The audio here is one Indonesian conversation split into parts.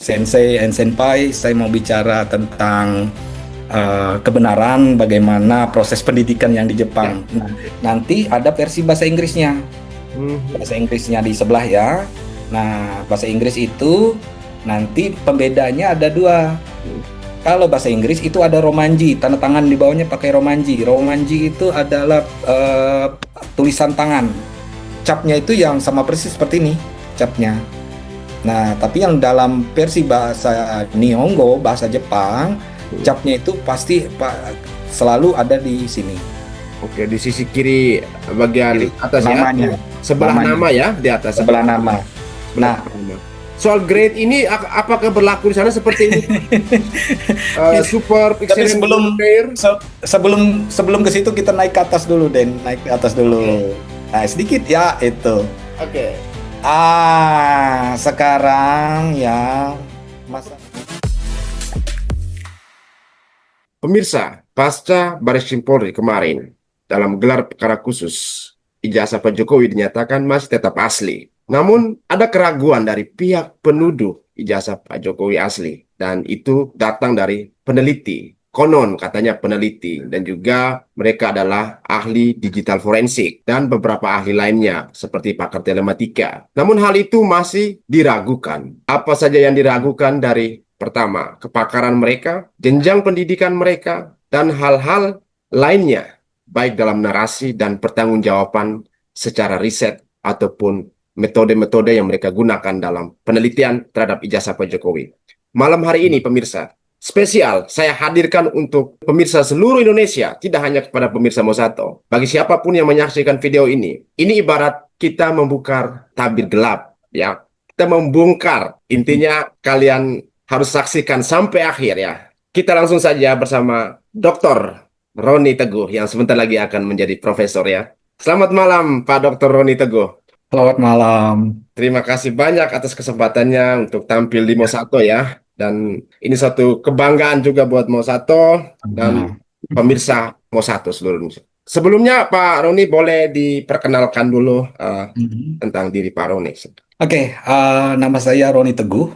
Sensei and Senpai, saya mau bicara tentang kebenaran bagaimana proses pendidikan yang di Ya. Jepang. Nah, nanti ada versi bahasa Inggrisnya. Mhm. Bahasa Inggrisnya di sebelah ya. Nah, bahasa Inggris itu nanti pembedanya ada dua. Kalau bahasa Inggris itu ada romanji, tanda tangan di bawahnya pakai romanji. Romanji itu adalah tulisan tangan. Capnya itu yang sama persis seperti ini, capnya. Nah, tapi yang dalam versi bahasa Nihongo, bahasa Jepang, capnya itu pasti selalu ada di sini. Oke, di sisi kiri bagian Kiri, atas ya. namanya, Sebelah namanya, nama ya, di atas sebelah nama. sebelah Nah, nama. Soal grade ini apakah berlaku di sana seperti ini? Super, tapi excellent, good, rare. sebelum sebelum ke situ kita naik ke atas dulu, Den. Naik ke atas dulu. Oke. Nah, sedikit ya itu. Oke. Sekarang ya masa. Pemirsa, pasca Baris Krim Polri kemarin dalam gelar perkara khusus, ijazah Pak Jokowi dinyatakan masih tetap asli. Namun ada keraguan dari pihak penuduh ijazah Pak Jokowi asli, dan itu datang dari peneliti. Konon katanya peneliti, dan juga mereka adalah ahli digital forensik dan beberapa ahli lainnya seperti pakar telematika. Namun hal itu masih diragukan. Apa saja yang diragukan? Dari pertama, kepakaran mereka, jenjang pendidikan mereka, dan hal-hal lainnya, baik dalam narasi dan pertanggungjawaban secara riset ataupun metode-metode yang mereka gunakan dalam penelitian terhadap ijazah Pak Jokowi. Malam hari ini, pemirsa, spesial saya hadirkan untuk pemirsa seluruh Indonesia, tidak hanya kepada pemirsa Mosato. Bagi siapapun yang menyaksikan video ini ibarat kita membuka tabir gelap, ya. Kita membongkar, intinya kalian harus saksikan sampai akhir ya. Kita langsung saja bersama Dr. Roni Teguh yang sebentar lagi akan menjadi profesor ya. Selamat malam Pak Dr. Roni Teguh. Selamat malam. Terima kasih banyak atas kesempatannya untuk tampil di Ya. Mosato ya. Dan ini satu kebanggaan juga buat Mosato dan Nah, pemirsa Mosato seluruh Indonesia. Sebelumnya Pak Roni boleh diperkenalkan dulu mhm. tentang diri Pak Roni. Oke, nama saya Roni Teguh.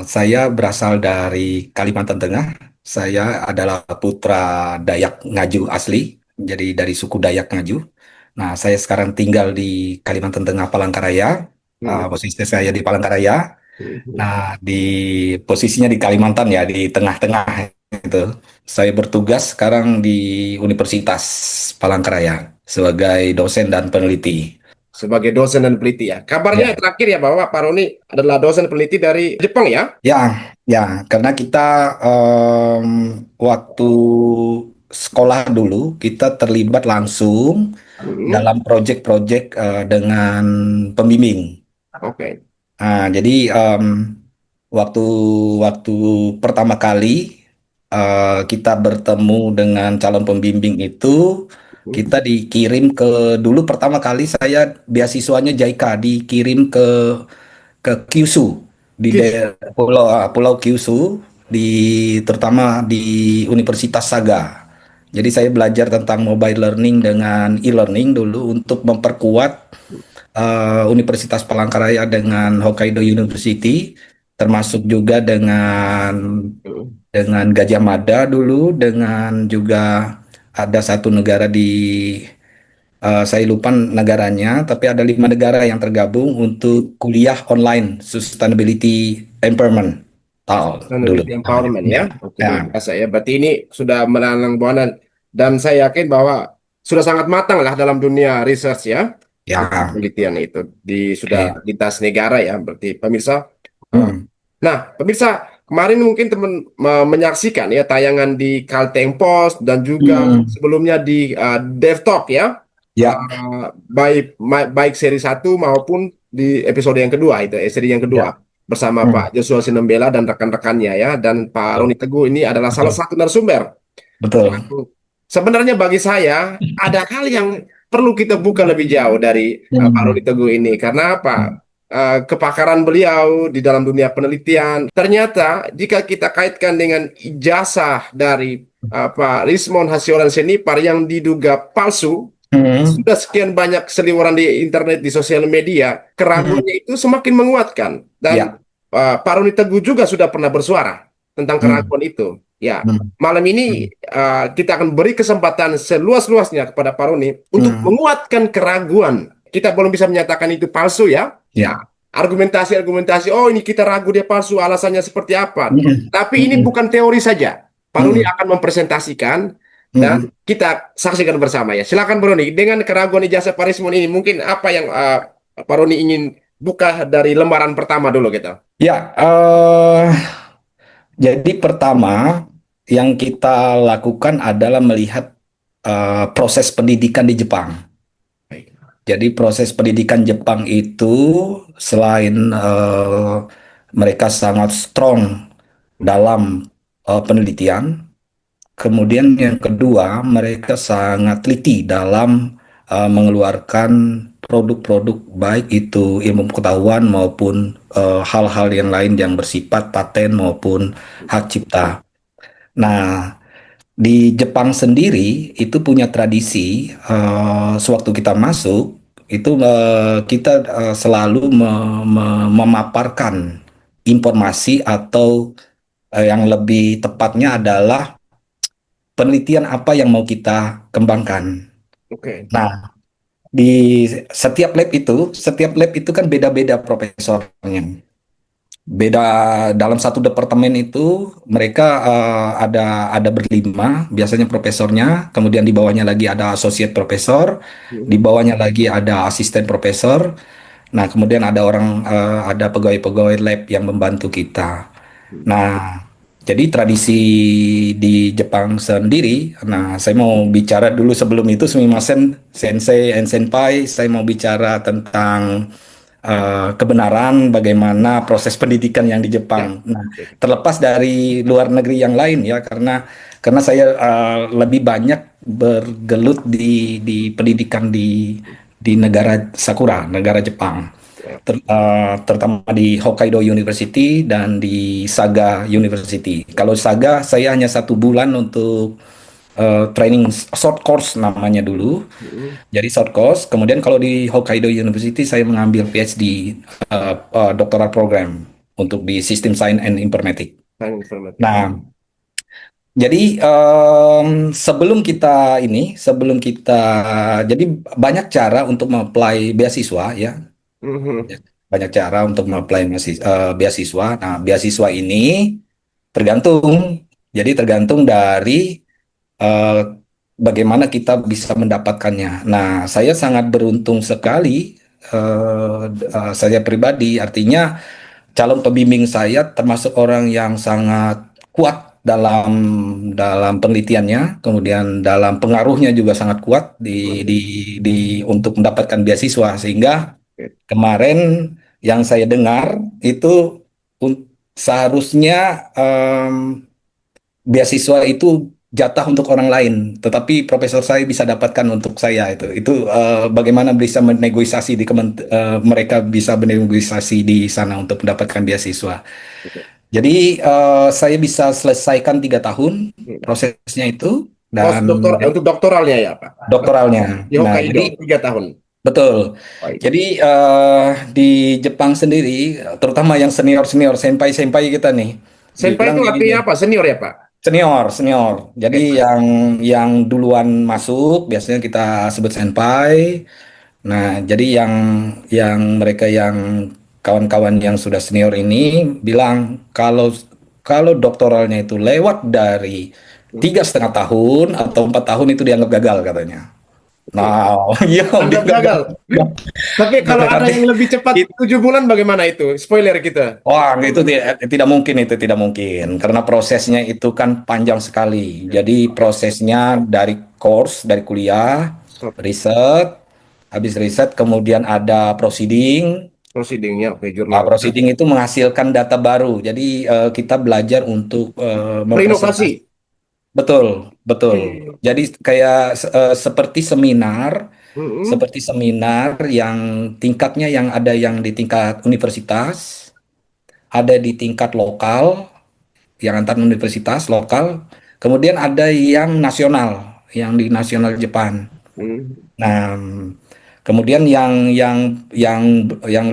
Saya berasal dari Kalimantan Tengah. Saya adalah putra Dayak Ngaju asli, jadi dari suku Dayak Ngaju. Nah, saya sekarang tinggal di Kalimantan Tengah, Palangkaraya. Hmm. Posisi saya di Palangkaraya. Hmm. Nah, di posisinya di Kalimantan ya, di tengah-tengah itu. Saya bertugas sekarang di Universitas Palangkaraya sebagai dosen dan peneliti. Sebagai dosen dan peneliti ya. Kabarnya Ya, terakhir ya bahwa Pak Roni adalah dosen peneliti dari Jepang ya. ya, ya, karena kita waktu sekolah dulu kita terlibat langsung Hmm. dalam proyek-proyek dengan pembimbing. Oke. Jadi waktu waktu pertama kali kita bertemu dengan calon pembimbing itu, kita dikirim ke dulu pertama kali saya beasiswanya JICA dikirim ke Kyushu di Kis. pulau Pulau Kyushu di terutama di Universitas Saga. Jadi saya belajar tentang mobile learning dengan e-learning dulu untuk memperkuat Universitas Palangkaraya dengan Hokkaido University, termasuk juga dengan Gajah Mada dulu, dengan juga ada satu negara di saya lupa negaranya, tapi ada 5 negara yang tergabung untuk kuliah online sustainability empowerment. Dulu. Sustainability Empowerment Ya, ya. Oke, ya, luar biasa ya. Berarti ini sudah melalang buana dan saya yakin bahwa sudah sangat matang lah dalam dunia research ya. Tentang ya. penelitian itu sudah Oke. lintas negara ya. Berarti pemirsa. Eh, Hmm. Nah, pemirsa, kemarin mungkin teman menyaksikan ya tayangan di Kalteng Post dan juga Hmm. sebelumnya di DevTalk ya. Ya, Baik seri satu maupun di episode yang kedua itu, seri yang kedua ya. bersama Hmm. Pak Joshua Sinembela dan rekan-rekannya ya, dan Pak Betul, Roni Teguh ini adalah salah betul, satu narasumber. betul. Sebenarnya bagi saya ada hal yang perlu kita buka lebih jauh dari Pak Roni Hmm. Teguh ini. Karena apa? Kepakaran beliau di dalam dunia penelitian. Ternyata jika kita kaitkan dengan ijazah dari Pak Rismon Hasiolan Senipar yang diduga palsu, Hmm. sudah sekian banyak seliweran di internet, di sosial media, Hmm. keraguannya itu semakin menguatkan. Dan Ya, Pak Roni Teguh juga sudah pernah bersuara tentang Hmm, keraguan itu. Ya, hmm, malam ini hmm, kita akan beri kesempatan seluas-luasnya kepada Pak Roni untuk hmm. menguatkan keraguan. Kita belum bisa menyatakan itu palsu ya. Nah, Ya. argumentasi-argumentasi, oh ini kita ragu dia palsu, alasannya seperti apa. Hmm, Tapi ini hmm, bukan teori saja. Pak Roni hmm, akan mempresentasikan dan hmm. kita saksikan bersama ya. Silakan Pak Roni, dengan keraguan ijazah Pak Rismon ini, mungkin apa yang Pak Roni ingin buka dari lembaran pertama dulu gitu. Ya, jadi pertama yang kita lakukan adalah melihat proses pendidikan di Jepang. Baik. Jadi proses pendidikan Jepang itu selain mereka sangat strong dalam penelitian, kemudian yang kedua mereka sangat teliti dalam mengeluarkan produk-produk baik itu ilmu pengetahuan maupun hal-hal yang lain yang bersifat paten maupun hak cipta. Nah, di Jepang sendiri itu punya tradisi sewaktu kita masuk itu kita selalu memaparkan informasi atau yang lebih tepatnya adalah penelitian apa yang mau kita kembangkan. Oke. Nah, di setiap lab itu kan beda-beda profesornya. Beda dalam satu departemen itu mereka ada berlima, biasanya profesornya, kemudian di bawahnya lagi ada associate profesor, di Mhm. bawahnya lagi ada asisten profesor. Nah, kemudian ada pegawai-pegawai lab yang membantu kita. Nah, jadi tradisi di Jepang sendiri, nah saya mau bicara dulu sebelum itu, sumimasen, sensei and senpai, saya mau bicara tentang kebenaran bagaimana proses pendidikan yang di Ya. Jepang. Nah, Oke. terlepas dari luar negeri yang lain ya, karena saya lebih banyak bergelut di pendidikan di negara Sakura, negara Jepang. Ya. Terutama di Hokkaido University dan di Saga University. Kalau Saga, saya hanya 1 bulan untuk training short course namanya dulu. Mhm. Jadi short course. Kemudian kalau di Hokkaido University saya mengambil PhD doctoral program untuk di System Science and Informatics. Sains informatif. Nah, jadi sebelum kita, jadi banyak cara untuk apply beasiswa ya. Mhm. Banyak cara untuk apply beasiswa. Nah, beasiswa ini tergantung. Jadi tergantung dari eh, bagaimana kita bisa mendapatkannya. Nah, saya sangat beruntung sekali. Saya pribadi, artinya calon pembimbing saya termasuk orang yang sangat kuat dalam dalam penelitiannya, kemudian dalam pengaruhnya juga sangat kuat untuk mendapatkan beasiswa, sehingga Oke. kemarin yang saya dengar itu seharusnya beasiswa itu jatah untuk orang lain, tetapi profesor saya bisa dapatkan untuk saya itu. Itu bagaimana bisa menegosiasi mereka bisa bernegosiasi di sana untuk mendapatkan beasiswa. Oke. Jadi saya bisa selesaikan 3 tahun Mhm. prosesnya itu Oh, dan untuk doktoralnya ya, Pak? doktoralnya. Di Nah, Hokkaido, jadi 3 tahun. betul. Baik. Jadi di Jepang sendiri, terutama yang senior-senior, senpai-senpai kita nih, Senpai bilang itu gini artinya nih, apa? Senior ya, Pak? senior, senior. Jadi Oke. yang duluan masuk biasanya kita sebut senpai. Nah, jadi yang mereka yang kawan-kawan yang sudah senior ini bilang kalau kalau doktoralnya itu lewat dari Hmm. 3,5 tahun atau 4 tahun itu dianggap gagal katanya. Oke. Nah, iya Anggap dianggap gagal. gagal. Tapi kalau ada Nanti yang lebih cepat 7 bulan bagaimana itu? Spoiler kita. wah, itu tidak mungkin, itu tidak mungkin karena prosesnya itu kan panjang sekali. Jadi prosesnya dari course, dari kuliah, riset, habis riset kemudian ada proceeding. Proceedingnya, oke, Nah, jurnal. proceeding itu menghasilkan data baru. Jadi kita belajar untuk mempresentasi. Berinovasi. Betul, betul. Oke. Jadi kayak seperti seminar, Mm-mm. yang tingkatnya yang ada yang di tingkat universitas, ada di tingkat lokal, yang antar universitas lokal, kemudian ada yang nasional, yang di nasional Jepang. Mm. Nah, Kemudian yang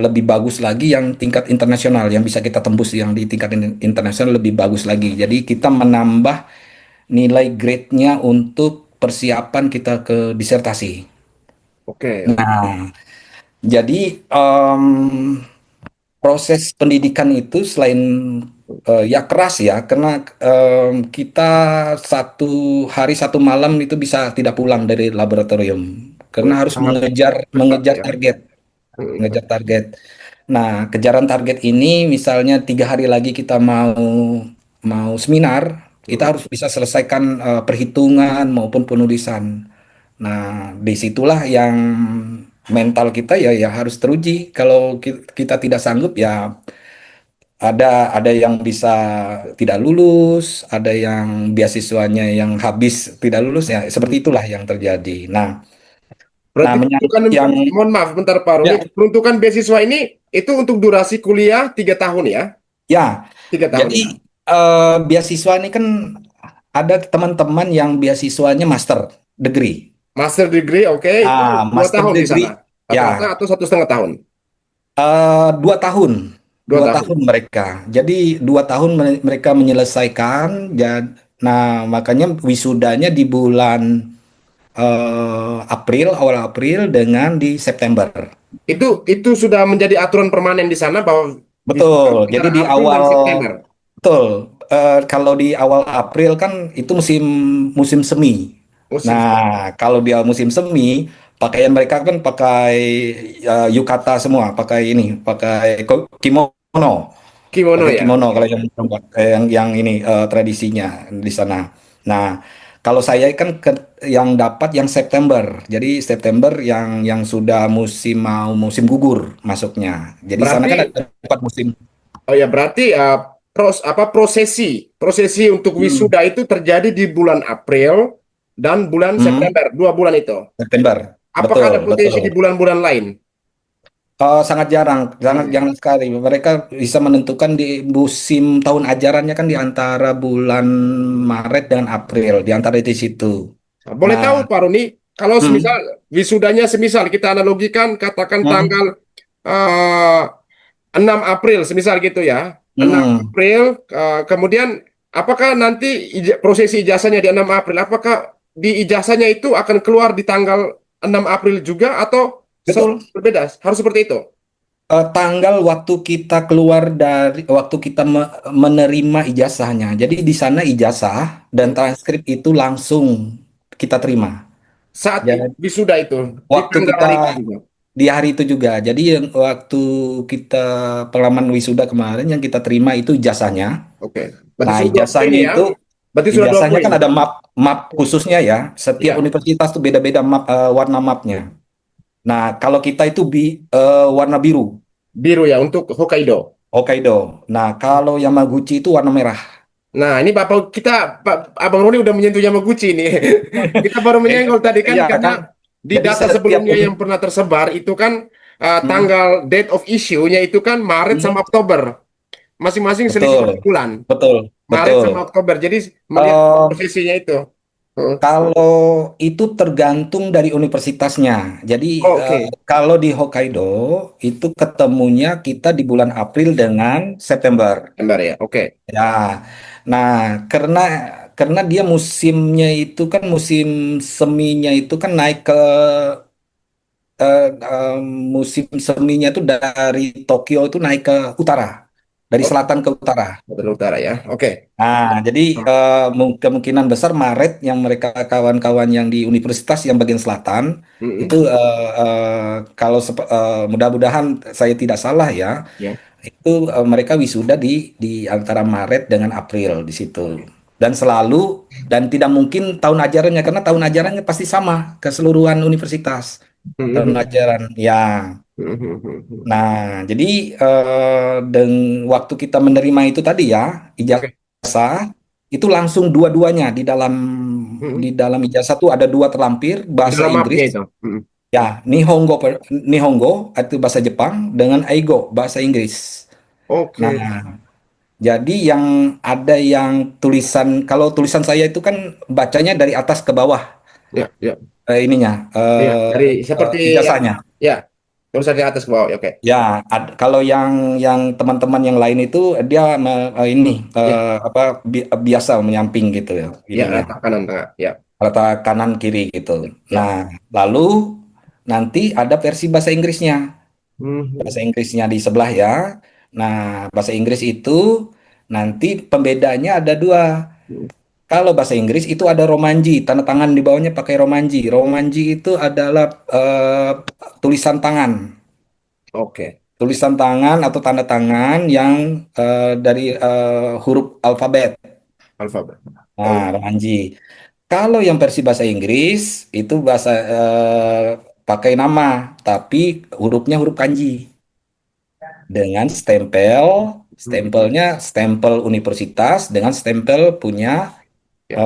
lebih bagus lagi yang tingkat internasional yang bisa kita tembus yang di tingkat internasional lebih bagus lagi. Jadi kita menambah nilai grade-nya untuk persiapan kita ke disertasi. Oke, oke. Nah, jadi proses pendidikan itu selain ya keras ya, karena kita 1 hari 1 malam itu bisa tidak pulang dari laboratorium Oh, karena harus sangat mengejar ketat mengejar ya. target, Hmm. mengejar target. Nah, kejaran target ini misalnya 3 hari lagi kita mau mau seminar, kita Hmm. harus bisa selesaikan perhitungan maupun penulisan. Nah, disitulah yang mental kita ya harus teruji. Kalau kita tidak sanggup ya ada yang bisa tidak lulus, ada yang beasiswanya yang habis tidak lulus ya seperti itulah yang terjadi. Nah Berarti peruntukan, menyangkut yang mohon maaf, bentar Pak Roni, ya peruntukan beasiswa ini itu untuk durasi kuliah 3 tahun ya? ya 3 tahun jadi ya. beasiswa ini kan ada teman-teman yang beasiswanya master degree. Master degree, oke, itu dua Master tahun di sana. degree Rata-rata ya atau 1,5 tahun? 2 tahun, Dua dua tahun. tahun mereka. Jadi 2 tahun mereka menyelesaikan. Nah makanya wisudanya di bulan April, awal April dengan di September. Itu sudah menjadi aturan permanen di sana bahwa wisuda Betul. Jadi antara di April dan awal September. betul. Kalau di awal April kan itu musim musim semi. Musim Nah, kalau dia musim semi, pakaian mereka kan pakai yukata semua, pakai ini, pakai kimono, kimono pakai ya. kimono Oke. kalau yang ini tradisinya di sana. Nah, kalau saya kan yang dapat yang September. Jadi September yang sudah musim gugur masuknya. Jadi sana kan Berarti, ada 4 musim. oh ya, berarti prosesi untuk Hmm. wisuda itu terjadi di bulan April dan bulan Hmm, September, 2 bulan itu. September. Apakah Betul, ada potensi betul. di bulan-bulan lain? Sangat jarang, sangat Hmm. jarang sekali. Mereka bisa menentukan di musim tahun ajarannya kan di antara bulan Maret dengan April, di antara di situ. Nah, boleh Nah, tahu Pak Roni, kalau semisal hmm, wisudanya semisal kita analogikan katakan hmm, tanggal eh, 6 April semisal gitu ya. 6 hmm. April kemudian apakah nanti prosesi ijazahnya di 6 April apakah di ijazahnya itu akan keluar di tanggal 6 April juga atau Betul. berbeda? Harus seperti itu. Tanggal waktu kita keluar dari waktu kita menerima ijazahnya. Jadi di sana ijazah dan transkrip itu langsung kita terima. Saat Jadi wisuda itu di waktu tanggal kita hari itu juga. di hari itu juga. Jadi yang waktu kita pengalaman wisuda kemarin yang kita terima itu ijazahnya. Oke. Berarti Nah, sudah 2 poin ijazahnya ya. itu Berarti sudah 2 ijazahnya poin. kan ada map map khususnya ya. Setiap Ya, universitas tuh beda-beda map warna mapnya. Nah, kalau kita itu warna biru, biru ya untuk Hokkaido. Hokkaido. Nah, kalau Yamaguchi itu warna merah. Nah, ini Bapak kita, Abang Roni udah menyentuh Yamaguchi ini. Kita baru menyenggol tadi kan Iya karena kan? di Jadi data setiap sebelumnya yang pernah tersebar itu kan Hmm, tanggal date of issue-nya itu kan Maret sama hmm, Oktober. Masing-masing selisih betul, 1 bulan. betul, Maret betul. sama Oktober. Jadi melihat Eh, posisinya itu. Heeh. Kalau itu tergantung dari universitasnya. Jadi Oke. kalau di Hokkaido itu ketemunya kita di bulan April dengan September. Bentar ya. Oke. Ya, nah karena dia musimnya itu kan musim seminya itu kan naik ke eh, eh, musim seminya itu dari Tokyo itu naik ke utara, dari Oh, selatan ke utara. Sumatera Utara ya. Oke. Nah, jadi kemungkinan besar Maret yang mereka kawan-kawan yang di universitas yang bagian selatan itu Mm-mm. kalau mudah-mudahan saya tidak salah ya, Ya. itu mereka wisuda di antara Maret dengan April di situ. Dan selalu dan tidak mungkin tahun ajarannya karena tahun ajarannya pasti sama keseluruhan universitas. Tahun Mm-mm. ajaran ya. Mm-mm. Nah, jadi waktu kita menerima itu tadi ya, Oke. ijazah itu langsung dua-duanya di Mm-mm. dalam ijazah tuh ada dua terlampir Di bahasa dalam Inggris mapnya itu. Mm-mm. ya, Nihongo itu bahasa Jepang dengan Eigo bahasa Inggris. Oke. Nah, jadi yang ada yang tulisan kalau tulisan saya itu kan bacanya dari atas ke bawah. Ya, ya, ininya ya. Dari seperti yang ijazahnya. ya, tulisan di atas ke bawah. Ya, oke. Ya, kalau yang teman-teman yang lain itu dia ini Ya, apa biasa menyamping gitu ya ya, ininya, letak kanan tengah. Ya. letak kanan kiri gitu. Ya. Nah, lalu nanti ada versi bahasa Inggrisnya. Bahasa Hmm. Inggrisnya di sebelah ya. Nah, bahasa Inggris itu nanti pembedanya ada dua. Kalau bahasa Inggris itu ada romanji, tanda tangan di bawahnya pakai romanji. Romanji itu adalah tulisan tangan. Oke. Tulisan tangan atau tanda tangan yang dari huruf alfabet. Alfabet. Nah, Oh, romanji. Kalau yang versi bahasa Inggris itu bahasa pakai nama, tapi hurufnya huruf kanji dengan stempel, hmm. stempelnya stempel universitas dengan stempel punya Ya.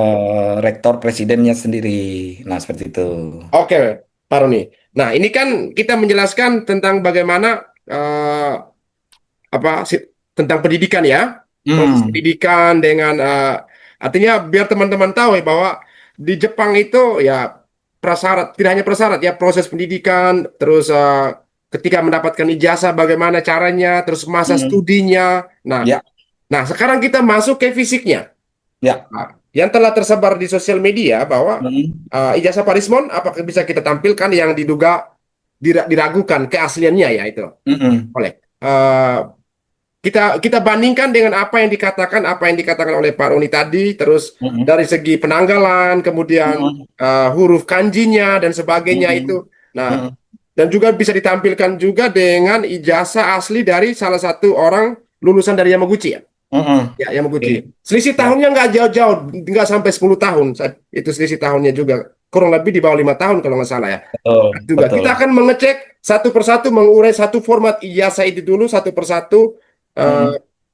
rektor presidennya sendiri. Nah, seperti itu. Oke, Pak Roni. Nah, ini kan kita menjelaskan tentang bagaimana apa tentang pendidikan ya, proses Hmm, pendidikan dengan artinya biar teman-teman tahu ya bahwa di Jepang itu ya prasyarat, tidak hanya prasyarat ya, proses pendidikan, terus ketika mendapatkan ijazah bagaimana caranya, terus masa hmm, studinya. ya, Nah, sekarang kita masuk ke fisiknya. ya, Nah, yang telah tersebar di sosial media bahwa hmm, ijazah Parismon apakah bisa kita tampilkan yang diduga diragukan keasliannya ya itu hmm, oleh kita kita bandingkan dengan apa yang dikatakan oleh Pak Roni tadi, terus hmm, dari segi penanggalan, kemudian hmm, huruf kanjinya dan sebagainya hmm, itu. Nah, hmm, dan juga bisa ditampilkan juga dengan ijazah asli dari salah satu orang lulusan dari Yamaguchi ya. hmm, hmm. Ya, Oke, Yamaguchi. Selisih ya, tahunnya nggak jauh-jauh, nggak sampai 10 tahun. Itu selisih tahunnya juga kurang lebih di bawah 5 tahun kalau nggak salah ya. betul, Juga betul. kita akan mengecek satu persatu, mengurai satu format ijazah itu dulu satu persatu, eh, Hmm,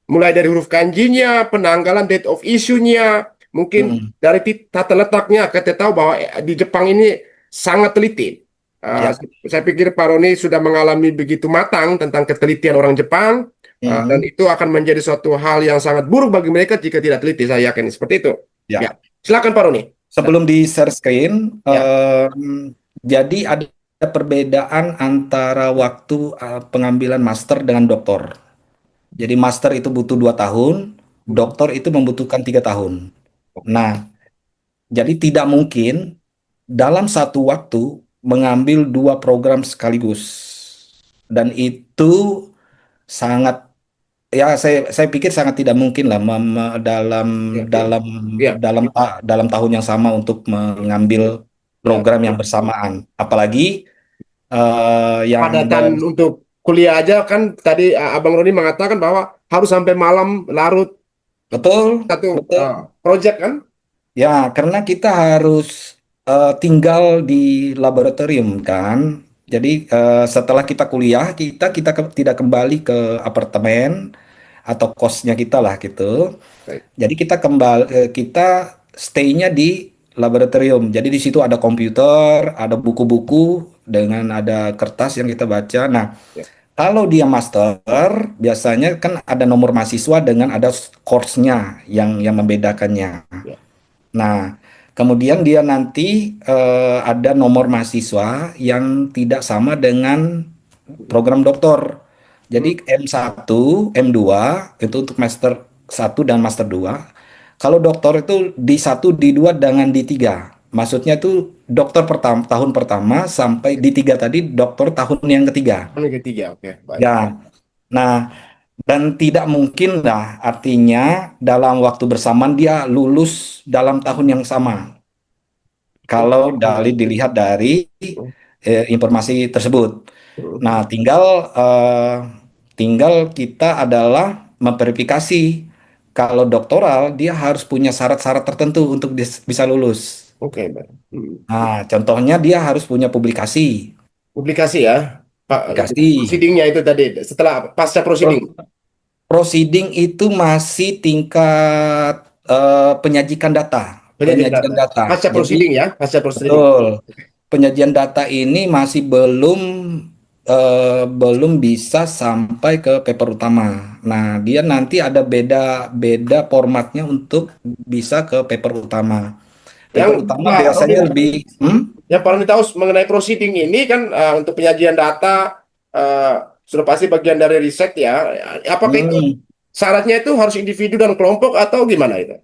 mulai dari huruf kanjinya, penanggalan date of issue-nya, mungkin hmm, dari tata letaknya. Kita tahu bahwa di Jepang ini sangat teliti. Eh, ya, saya pikir Pak Roni sudah mengalami begitu matang tentang ketelitian orang Jepang, dan hmm, itu akan menjadi suatu hal yang sangat buruk bagi mereka jika tidak teliti. Saya yakin seperti itu. ya. Ya, silakan Pak Roni. Sebelum di share screen, Ya, jadi ada perbedaan antara waktu pengambilan master dengan doktor. Jadi master itu butuh 2 tahun, doktor itu membutuhkan 3 tahun. oke. Nah, jadi tidak mungkin dalam satu waktu mengambil dua program sekaligus. Dan itu sangat, ya saya pikir sangat tidak mungkin lah dalam Ya, ya, dalam ya, dalam tahun yang sama untuk mengambil ya. program yang bersamaan. Apalagi yang Padatan untuk kuliah aja kan tadi Abang Roni mengatakan bahwa harus sampai malam larut betul, satu betul. project kan? Ya, karena kita harus tinggal di laboratorium kan. Jadi setelah kita kuliah, tidak kembali ke apartemen atau kosnya kita lah gitu. Baik. Jadi kita stay-nya di laboratorium. Jadi di situ ada komputer, ada buku-buku dengan ada kertas yang kita baca. Nah, Ya, kalau dia master, biasanya kan ada nomor mahasiswa dengan ada course-nya yang membedakannya. ya. Nah, kemudian dia nanti ada nomor mahasiswa yang tidak sama dengan program doktor. Hmm, Jadi M1, M2 itu untuk master 1 dan master 2. Kalau doktor itu D1, D2 dengan D3. Maksudnya itu dokter pertama tahun pertama sampai D3 tadi dokter tahun yang ketiga. yang ketiga, oke, baik. Ya. Nah, dan tidak mungkin lah artinya dalam waktu bersamaan dia lulus dalam tahun yang sama. Hmm, Kalau hmm, dilihat dari hmm, informasi tersebut. hmm. Nah, tinggal kita adalah memverifikasi kalau doktoral dia harus punya syarat-syarat tertentu untuk bisa lulus. Oke, baik. Hmm. Nah, contohnya dia harus punya publikasi. Publikasi ya, Pak. Publikasi. Proceedingnya itu tadi setelah pasca proceeding, Pro- Proceeding itu masih tingkat penyajikan data. penyajian Penyajian data. data. Pasca Jadi proceeding ya, pasca proceeding. betul. Penyajian data ini masih belum bisa sampai ke paper utama. Nah, dia nanti ada beda beda formatnya untuk bisa ke paper utama. Yang Paper utama Pak Robin, biasanya lebih, yang paling tahu mengenai proceeding ini kan untuk penyajian data eh, sudah pasti bagian dari riset ya. Apakah itu hmm. syaratnya itu harus individu dan kelompok atau gimana itu?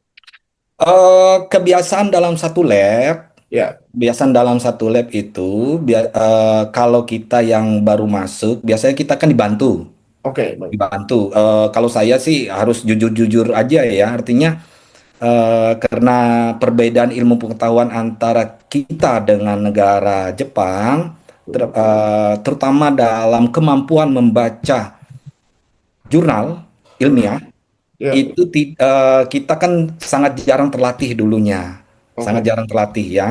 Kebiasaan dalam satu lab, Ya, kebiasaan dalam satu lab itu, kalau kita yang baru masuk, biasanya kita kan dibantu, oke, baik. dibantu. Kalau saya sih harus jujur-jujur aja ya, artinya karena perbedaan ilmu pengetahuan antara kita dengan negara Jepang, terutama dalam kemampuan membaca jurnal Hmm, ilmiah, ya, itu kita kan sangat jarang terlatih dulunya, sangat oke. jarang terlatih ya.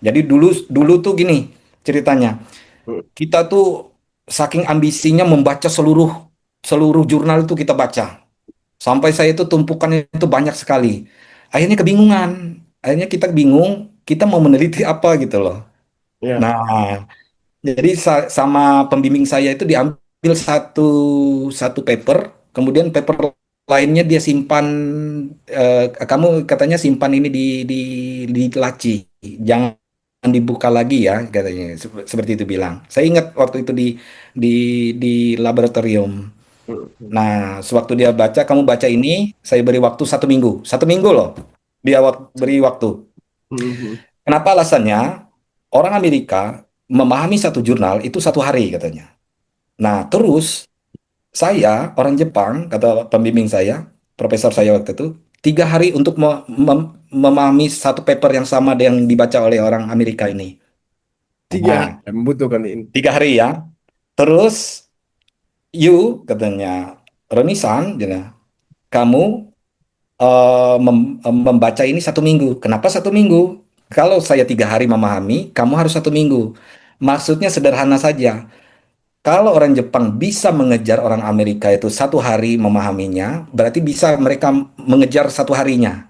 Jadi dulu dulu tuh gini ceritanya, Hmm, kita tuh saking ambisinya membaca seluruh seluruh jurnal itu kita baca, sampai saya itu tumpukan itu banyak sekali. Akhirnya kebingungan, akhirnya kita bingung, kita mau meneliti apa gitu loh. ya. Nah, jadi sama pembimbing saya itu diambil satu satu paper, kemudian paper lainnya dia simpan. Kamu katanya simpan ini di laci, jangan dibuka lagi ya, katanya. Seperti itu bilang. Saya ingat waktu itu di di laboratorium. Hmm, hmm, Nah, sewaktu dia baca, kamu baca ini, saya beri waktu 1 minggu, 1 minggu loh. Dia beri waktu. hmm, hmm. Kenapa alasannya? Orang Amerika memahami satu jurnal itu 1 hari katanya. Nah, terus saya, orang Jepang, kata pembimbing saya, profesor saya waktu itu, 3 hari untuk memahami satu paper yang sama yang dibaca oleh orang Amerika ini. Tiga hari Nah, membutuhkan ini. 3 hari ya. Terus, you, katanya, Ronisan, kamu membaca ini 1 minggu. Kenapa 1 minggu? Kalau saya 3 hari memahami, kamu harus 1 minggu. Maksudnya sederhana saja. Kalau orang Jepang bisa mengejar orang Amerika itu 1 hari memahaminya, berarti bisa mereka mengejar 1 harinya.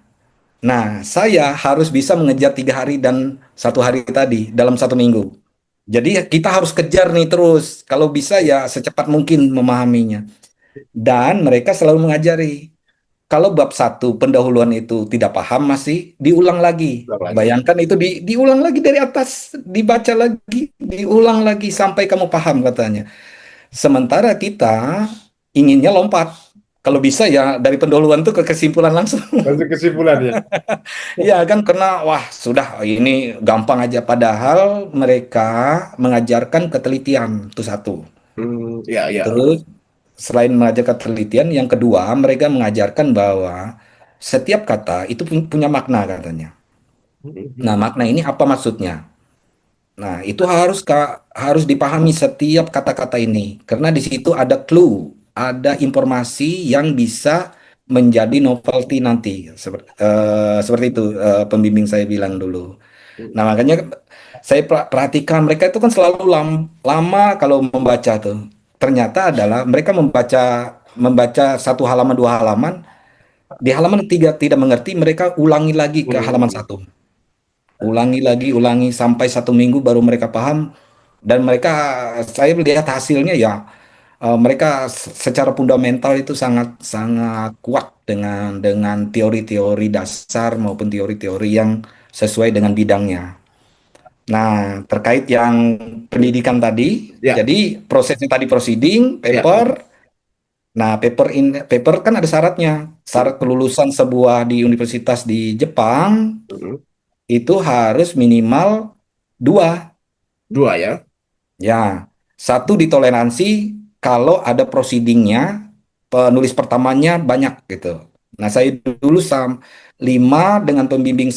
Nah, saya harus bisa mengejar 3 hari dan 1 hari tadi dalam 1 minggu. Jadi kita harus kejar nih terus. Kalau bisa ya secepat mungkin memahaminya. Dan mereka selalu mengajari. Kalau bab satu pendahuluan itu tidak paham masih diulang lagi. Ulang lagi. Bayangkan itu diulang lagi dari atas, dibaca lagi, diulang lagi sampai kamu paham katanya. Sementara kita inginnya lompat. Kalau bisa ya dari pendahuluan tuh ke kesimpulan langsung. Langsung kesimpulannya. Ya kan karena wah sudah ini gampang aja. Padahal mereka mengajarkan ketelitian itu satu. Hmm, ya, ya. Terus selain mengajarkan ketelitian, yang kedua mereka mengajarkan bahwa setiap kata itu punya makna katanya. Hmm, Nah, hmm. makna ini apa maksudnya? Nah, itu harus dipahami setiap kata-kata ini karena di situ ada clue, ada informasi yang bisa menjadi novelty nanti. Seperti itu pembimbing saya bilang dulu. Nah, makanya saya perhatikan mereka itu kan selalu lama kalau membaca tuh. Ternyata adalah mereka membaca membaca 1 halaman 2 halaman, di halaman tiga tidak mengerti, mereka ulangi lagi ke halaman Hmm. 1. Ulangi lagi, ulangi sampai 1 minggu baru mereka paham. Dan mereka, saya melihat hasilnya ya, mereka secara fundamental itu sangat sangat kuat dengan teori-teori dasar maupun teori-teori yang sesuai dengan bidangnya. Nah, terkait yang pendidikan tadi, Ya, jadi prosesnya tadi proceeding, ya. paper. Nah, paper kan ada syaratnya. Syarat Hmm, kelulusan sebuah di universitas di Jepang hmm. itu harus minimal dua. Dua ya. Ya, satu ditoleransi kalau ada proceedingnya, penulis pertamanya banyak gitu. Nah, saya dulu 5 dengan pembimbing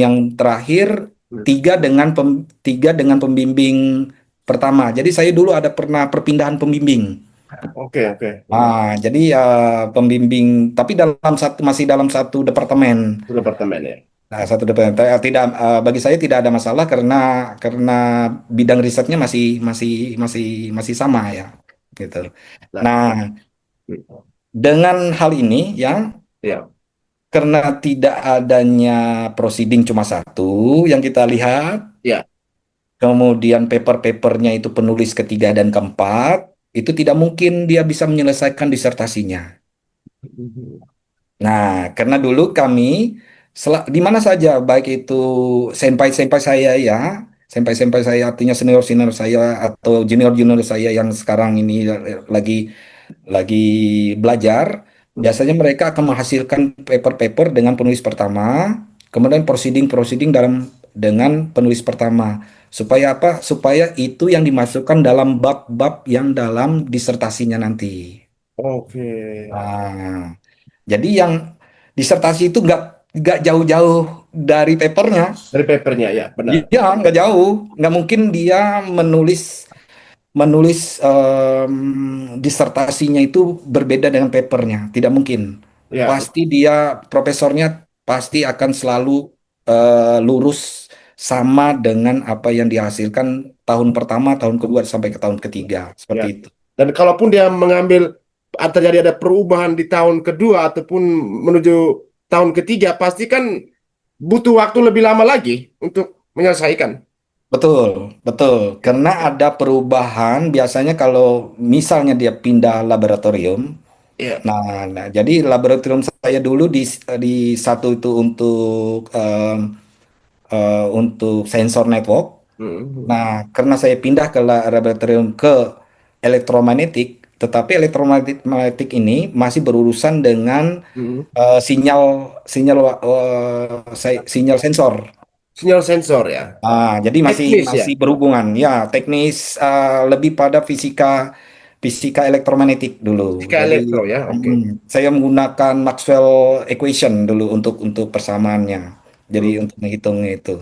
yang terakhir, Hmm. tiga dengan pembimbing pertama. Jadi saya dulu ada pernah perpindahan pembimbing. Oke, oke. Hmm. Jadi pembimbing, tapi masih dalam satu departemen. Itu departemen ya. Nah, satu departemen. Tidak, bagi saya tidak ada masalah karena bidang risetnya masih masih masih masih sama ya, gitu. Nah, Nah, hmm. dengan hal ini ya, Ya. karena tidak adanya proceeding cuma satu yang kita lihat, Ya. kemudian paper-papernya itu penulis ketiga dan keempat, itu tidak mungkin dia bisa menyelesaikan disertasinya. Hmm. Nah, karena dulu kami Di mana saja, baik itu senpai-senpai saya ya, senpai-senpai saya artinya senior-senior saya atau junior-junior saya yang sekarang ini lagi lagi belajar, Hmm. biasanya mereka akan menghasilkan paper-paper dengan penulis pertama, kemudian proceeding-proceeding dengan penulis pertama. Supaya apa? Supaya itu yang dimasukkan dalam bab-bab yang dalam disertasinya nanti. Oke. Nah, jadi yang disertasi itu nggak jauh-jauh dari papernya. Dari papernya ya, benar. Iya, nggak jauh. Nggak mungkin dia menulis menulis disertasinya itu berbeda dengan papernya. Tidak mungkin. Ya, Pasti dia profesornya pasti akan selalu lurus sama dengan apa yang dihasilkan tahun pertama, tahun kedua sampai ke tahun ketiga. ya. Seperti itu. Dan kalaupun dia mengambil terjadi ada perubahan di tahun kedua ataupun menuju tahun ketiga, pasti kan butuh waktu lebih lama lagi untuk menyelesaikan. Betul, betul. Karena ada perubahan biasanya kalau misalnya dia pindah laboratorium. Iya. Jadi laboratorium saya dulu di satu itu untuk sensor network. Hmm. Nah, karena saya pindah ke laboratorium ke elektromagnetik, tetapi elektromagnetik ini masih berurusan dengan Hmm. sinyal sinyal sinyal sensor. Sinyal sensor ya. Jadi masih Teknis ya. masih berhubungan ya teknis, lebih pada fisika fisika elektromagnetik dulu. Fisika Jadi elektro ya. Oke. saya menggunakan Maxwell equation dulu untuk persamaannya. Jadi Hmm. untuk menghitungnya itu.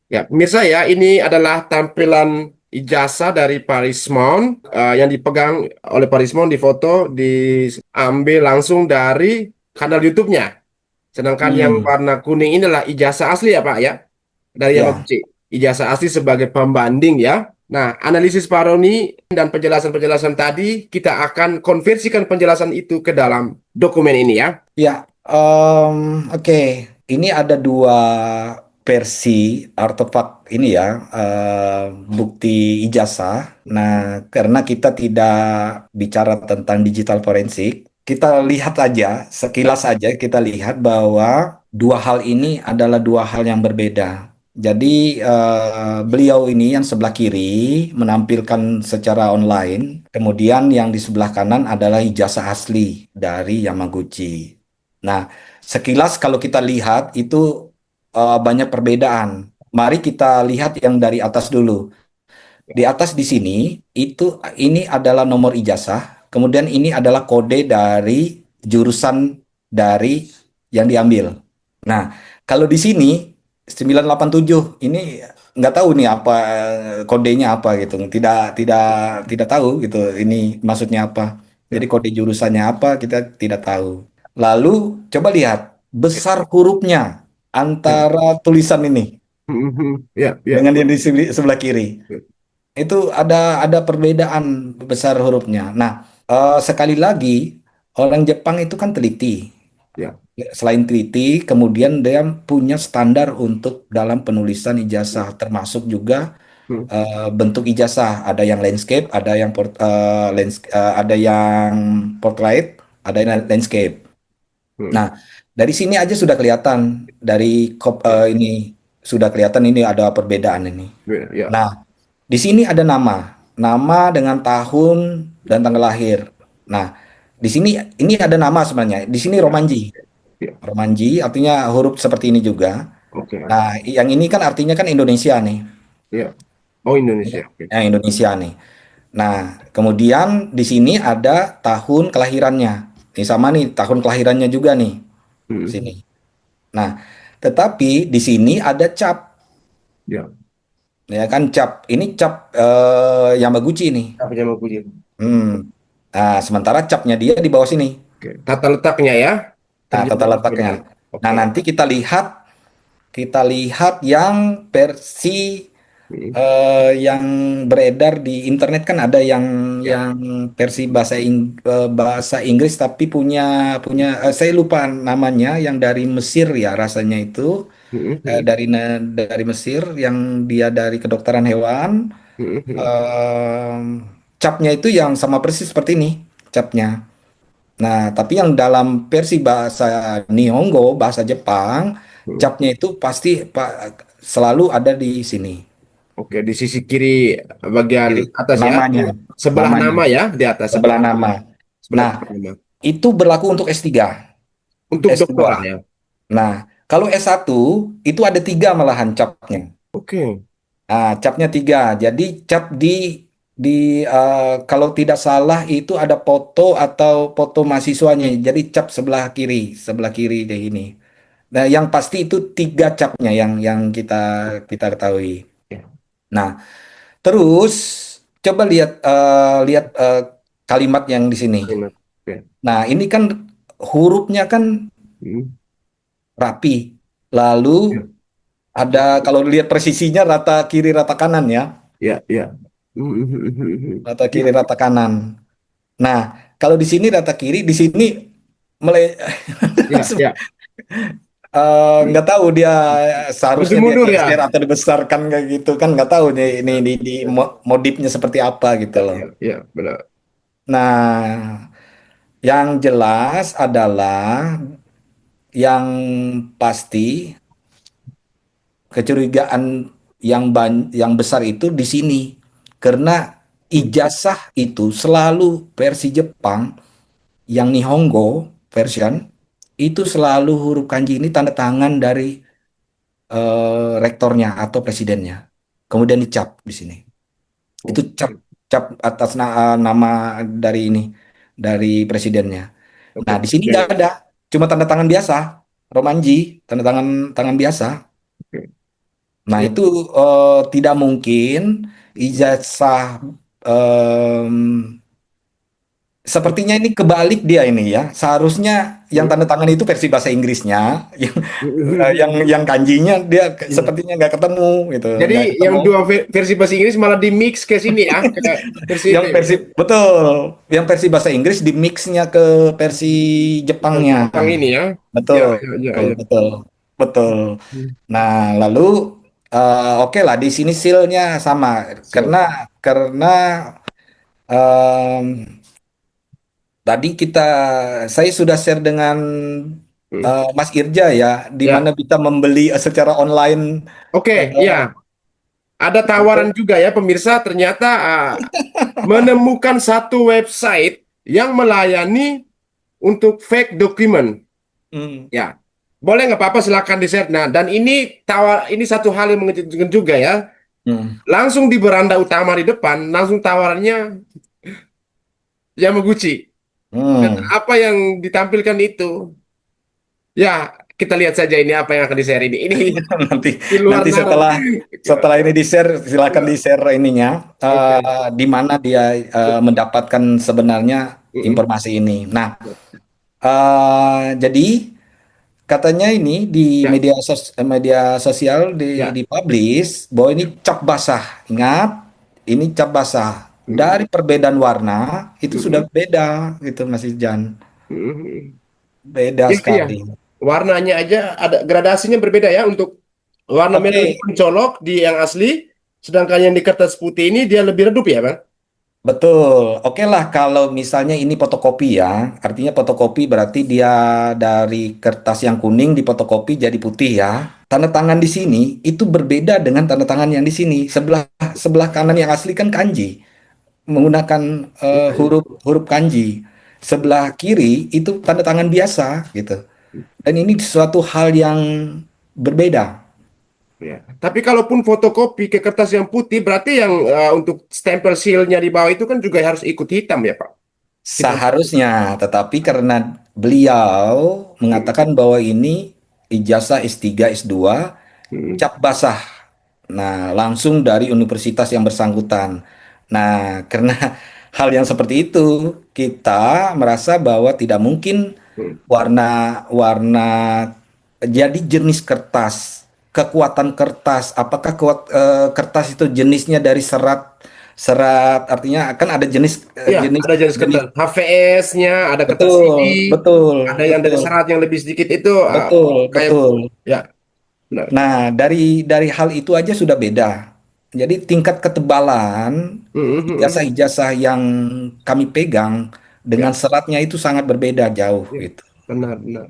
Ya, pemirsa ya, ini adalah tampilan ijazah dari Parismond yang dipegang oleh Parismond, difoto, diambil langsung dari kanal YouTube-nya. Sedangkan yang Hmm, warna kuning inilah ijazah asli ya Pak ya, dari ya, Yamaguchi. Ijazah asli sebagai pembanding ya. Nah, analisis Paroni dan penjelasan-penjelasan tadi kita akan konversikan penjelasan itu ke dalam dokumen ini ya. ya. Oke. Ini ada dua versi artefak ini ya, bukti ijazah. Nah, karena kita tidak bicara tentang digital forensik, kita lihat aja, sekilas aja kita lihat bahwa dua hal ini adalah dua hal yang berbeda. Jadi beliau ini yang sebelah kiri menampilkan secara online, kemudian yang di sebelah kanan adalah ijazah asli dari Yamaguchi. Nah, sekilas kalau kita lihat itu banyak perbedaan. Mari kita lihat yang dari atas dulu. Di atas di sini itu ini adalah nomor ijazah, kemudian ini adalah kode dari jurusan dari yang diambil. Nah, kalau di sini 987 ini nggak tahu nih apa kodenya apa gitu. Tidak tidak tidak tahu gitu. Ini maksudnya apa. Jadi Ya. kode jurusannya apa kita tidak tahu. Lalu coba lihat besar hurufnya Ya. antara tulisan ini Ya, ya. dengan yang di sebelah kiri. Itu ada perbedaan besar hurufnya. Nah, sekali lagi orang Jepang itu kan teliti. Ya. Selain teliti, kemudian dia punya standar untuk dalam penulisan ijazah, termasuk juga Hmm. bentuk ijazah. Ada yang landscape, ada yang portrait, ada yang landscape. Hmm. Nah, dari sini aja sudah kelihatan dari Ya. ini sudah kelihatan ini ada perbedaan ini. Ya. Ya. Nah, di sini ada nama dengan tahun dan tanggal lahir. Nah, di sini ini ada nama sebenarnya. Di sini Ya. Romanji. Ya. Romanji artinya huruf seperti ini juga. Oke. Nah, yang ini kan artinya kan Indonesia nih. Ya. Oh, Indonesia. Oke. Yang Indonesia nih. Nah, kemudian di sini ada tahun kelahirannya. Ini sama nih, tahun kelahirannya juga nih. Sini. Hmm. Nah, tetapi di sini ada cap, Ya. ya kan cap. Ini cap Yamaguchi nih. Apa yang mau puji? Hmm. Nah, sementara capnya dia di bawah sini. Oke. Tata letaknya ya. Nah, Terjadi tata letaknya. perbedaan. Nah, Oke. nanti kita lihat yang versi Hmm. yang beredar di internet kan ada yang Ya. yang versi bahasa Inggris tapi punya punya saya lupa namanya yang dari Mesir ya rasanya itu Hmm. Hmm. dari Mesir yang dia dari kedokteran hewan. Hmm. Hmm. Em, Capnya itu yang sama persis seperti ini capnya. Nah, tapi yang dalam versi bahasa Nihongo, bahasa Jepang, capnya itu pasti selalu ada di sini, Oke, di sisi kiri bagian kiri atas ya. namanya, Sebelah namanya nama ya, di atas sebelah sebelah nama. nama. Sebelah Nah, nama. itu berlaku untuk S3, Untuk S2. doktoral ya. Nah, kalau S1 itu ada tiga malahan capnya. Oke. Nah, capnya tiga. Jadi cap di kalau tidak salah itu ada foto atau foto mahasiswanya. Jadi cap sebelah kiri deh ini. Nah, yang pasti itu tiga capnya yang kita kita ketahui. Ya. Nah, terus coba lihat kalimat yang di sini. Terima. Oke. Nah, ini kan hurufnya kan Hmm. rapi. Lalu Ya. ada kalau lihat presisinya rata kiri rata kanan ya. Ya, ya. Rata kiri Ya, rata kanan. Nah, kalau di sini rata kiri, di sini mele ya, ya. nggak tahu dia Maju seharusnya dia mundur geser ya. atau dibesarkan kayak gitu kan nggak tahu nih ini modifnya seperti apa gitu Ya, loh. ya, ya, benar. Nah, yang jelas adalah yang pasti kecurigaan yang besar itu di sini karena Hmm. ijazah itu selalu versi Jepang yang Nihongo version itu selalu huruf kanji ini tanda tangan dari rektornya atau presidennya. Kemudian dicap di sini. Itu cap Oke, cap atas nama dari ini dari presidennya. oke. Nah, di sini Ya, nggak ya. ada, cuma tanda tangan biasa, romanji, tanda tangan tangan biasa. Oke. Nah, Ya. itu tidak mungkin ijazah em, sepertinya ini kebalik dia ini ya. Seharusnya yang Hmm. tanda tangan itu versi bahasa Inggrisnya, yang yang kanjinya dia Ya. sepertinya nggak ketemu gitu, nggak Jadi ketemu. yang dua versi bahasa Inggris malah di mix ke sini ya, ke versi Yang itu. versi betul, yang versi bahasa Inggris di mixnya ke versi Versi Jepangnya. Jepang ini ya. Ya, Betul, ya, ya, betul, ya. betul, betul. Hmm. Nah, lalu oke lah di sini seal-nya sama So, karena karena em, tadi saya sudah share dengan hmm. Mas Irja ya, di mana Ya. bisa membeli secara online. Oke, eh, ya. Ada tawaran untuk juga ya pemirsa, ternyata menemukan satu website yang melayani untuk fake document. hmm, Ya, boleh nggak apa-apa silakan di-share. Nah, dan ini satu hal yang mengejutkan juga ya. hmm, Langsung di beranda utama di depan, langsung tawarannya Yamaguchi. Dan hmm. apa yang ditampilkan itu, ya kita lihat saja ini apa yang akan di-share ini. Ini nanti di luar nanti nalar. setelah setelah ini di share silakan di Ya, share ininya oke. di mana dia mendapatkan sebenarnya Mm-mm. informasi ini. Nah, jadi katanya ini di Ya, media sosial ya. dipublish bahwa ini Ya. cap basah. Ingat, ini cap basah. Mm-mm. Dari perbedaan warna itu sudah Mm-mm. beda gitu Mas Ijan. Mm-mm. Beda Iya, iya. sekali. Warnanya aja ada gradasinya berbeda ya. Untuk warna merah lebih Oke, mencolok di yang asli, sedangkan yang di kertas putih ini dia lebih redup ya, Bang? betul. Oke lah kalau misalnya ini fotokopi ya. Artinya fotokopi berarti dia dari kertas yang kuning difotokopi jadi putih ya. Tanda tangan di sini itu berbeda dengan tanda tangan yang di sini. Sebelah sebelah kanan yang asli kan kanji, menggunakan Iya, iya. huruf huruf kanji. Sebelah kiri itu tanda tangan biasa gitu. Dan ini suatu hal yang berbeda. Ya. Tapi kalaupun fotokopi ke kertas yang putih, berarti yang untuk stempel seal-nya di bawah itu kan juga harus ikut hitam ya, Pak? Hitam. Seharusnya, tetapi karena beliau mengatakan bahwa ini ijazah S3, S2 Hmm. cap basah. Nah, langsung dari universitas yang bersangkutan. Nah, karena hal yang seperti itu, kita merasa bahwa tidak mungkin Hmm. warna-warna jadi jenis kertas, kekuatan kertas, apakah kertas itu jenisnya dari serat serat artinya kan ada jenis Ya, jenis ada jenis jenis kertas. HVS-nya, ada kertas betul, CD, betul, ada yang dari betul, serat yang lebih sedikit itu betul, kayak betul. ya, benar. Nah, dari hal itu aja sudah beda. Jadi tingkat ketebalan Hmm, hmm, hmm. ijazah-ijazah yang kami pegang dengan Ya, seratnya itu sangat berbeda jauh ya, gitu. benar, benar.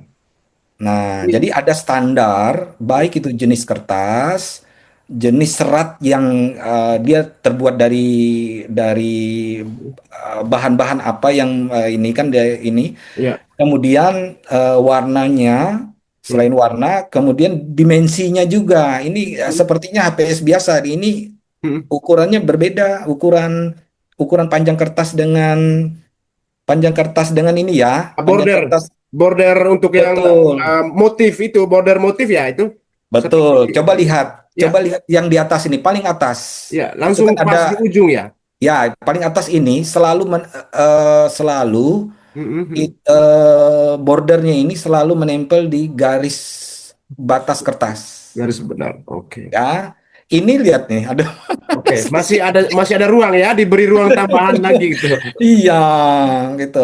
Nah, Ini, jadi ada standar, baik itu jenis kertas, jenis serat yang dia terbuat dari bahan-bahan apa yang ini kan dia ini. ya. Kemudian warnanya, Hmm. selain warna, kemudian dimensinya juga. Ini sepertinya HPS biasa. Ini Hmm. ukurannya berbeda, ukuran panjang kertas dengan ini ya, panjang Border, kertas. border untuk yang Betul. motif itu, border motif ya itu. Betul. Seperti, Coba ya, lihat yang di atas ini, paling atas. ya, Itu langsung kan ada pas di ujung ya. ya, paling atas ini selalu Hmm, hmm, hmm. bordernya ini selalu menempel di garis batas kertas. Garis benar. Oke. Ya, ini lihat nih, ada Oke, sisi. masih ada ruang ya, diberi ruang tambahan lagi gitu. Iya, gitu.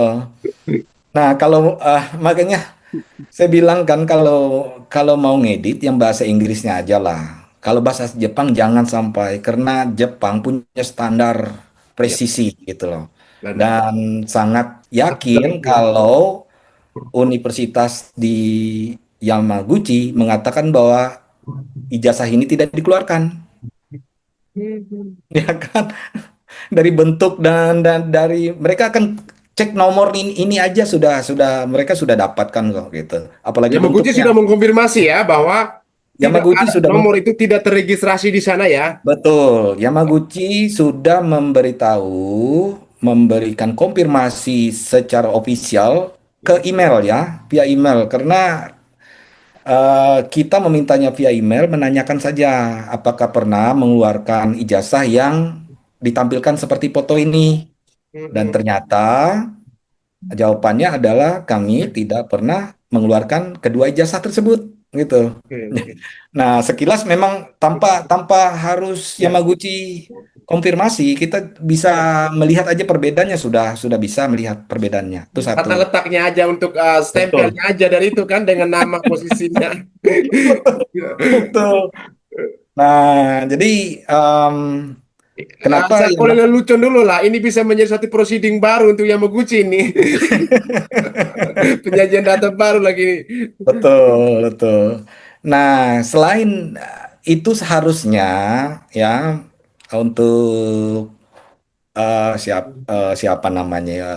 Nah, kalau makanya saya bilang kan kalau kalau mau ngedit yang bahasa Inggrisnya aja lah. Kalau bahasa Jepang jangan sampai karena Jepang punya standar Ya, presisi gitu loh. benar. Dan sangat yakin Betul. kalau universitas di Yamaguchi mengatakan bahwa ijazah ini tidak dikeluarkan, ya kan? Dari bentuk dan dari mereka akan cek nomor ini aja sudah mereka sudah dapatkan kok gitu. Apalagi Yamaguchi bentuknya. sudah mengkonfirmasi ya bahwa tidak Yamaguchi ada sudah nomor itu tidak terregistrasi di sana ya. betul. Yamaguchi sudah memberikan konfirmasi secara ofisial ke email ya, via email karena kita memintanya via email menanyakan saja apakah pernah mengeluarkan ijazah yang ditampilkan seperti foto ini. Dan Mhm. ternyata jawabannya adalah kami tidak pernah mengeluarkan kedua ijazah tersebut, gitu. Oke, oke. Nah, sekilas memang tanpa tanpa harus Ya, Yamaguchi konfirmasi, kita bisa ya. melihat aja perbedaannya sudah bisa melihat perbedaannya. Itu satu. Tata letaknya aja untuk stempelnya Betul. aja dari itu kan dengan nama posisinya. Betul. Nah, jadi em, kenapa Saya ya? boleh lelucon dulu lah. Ini bisa menjadi satu proceeding baru untuk Yamaguchi ini. Penyajian data baru lagi ini. Betul, betul. Nah, selain itu seharusnya ya untuk siapa namanya ya,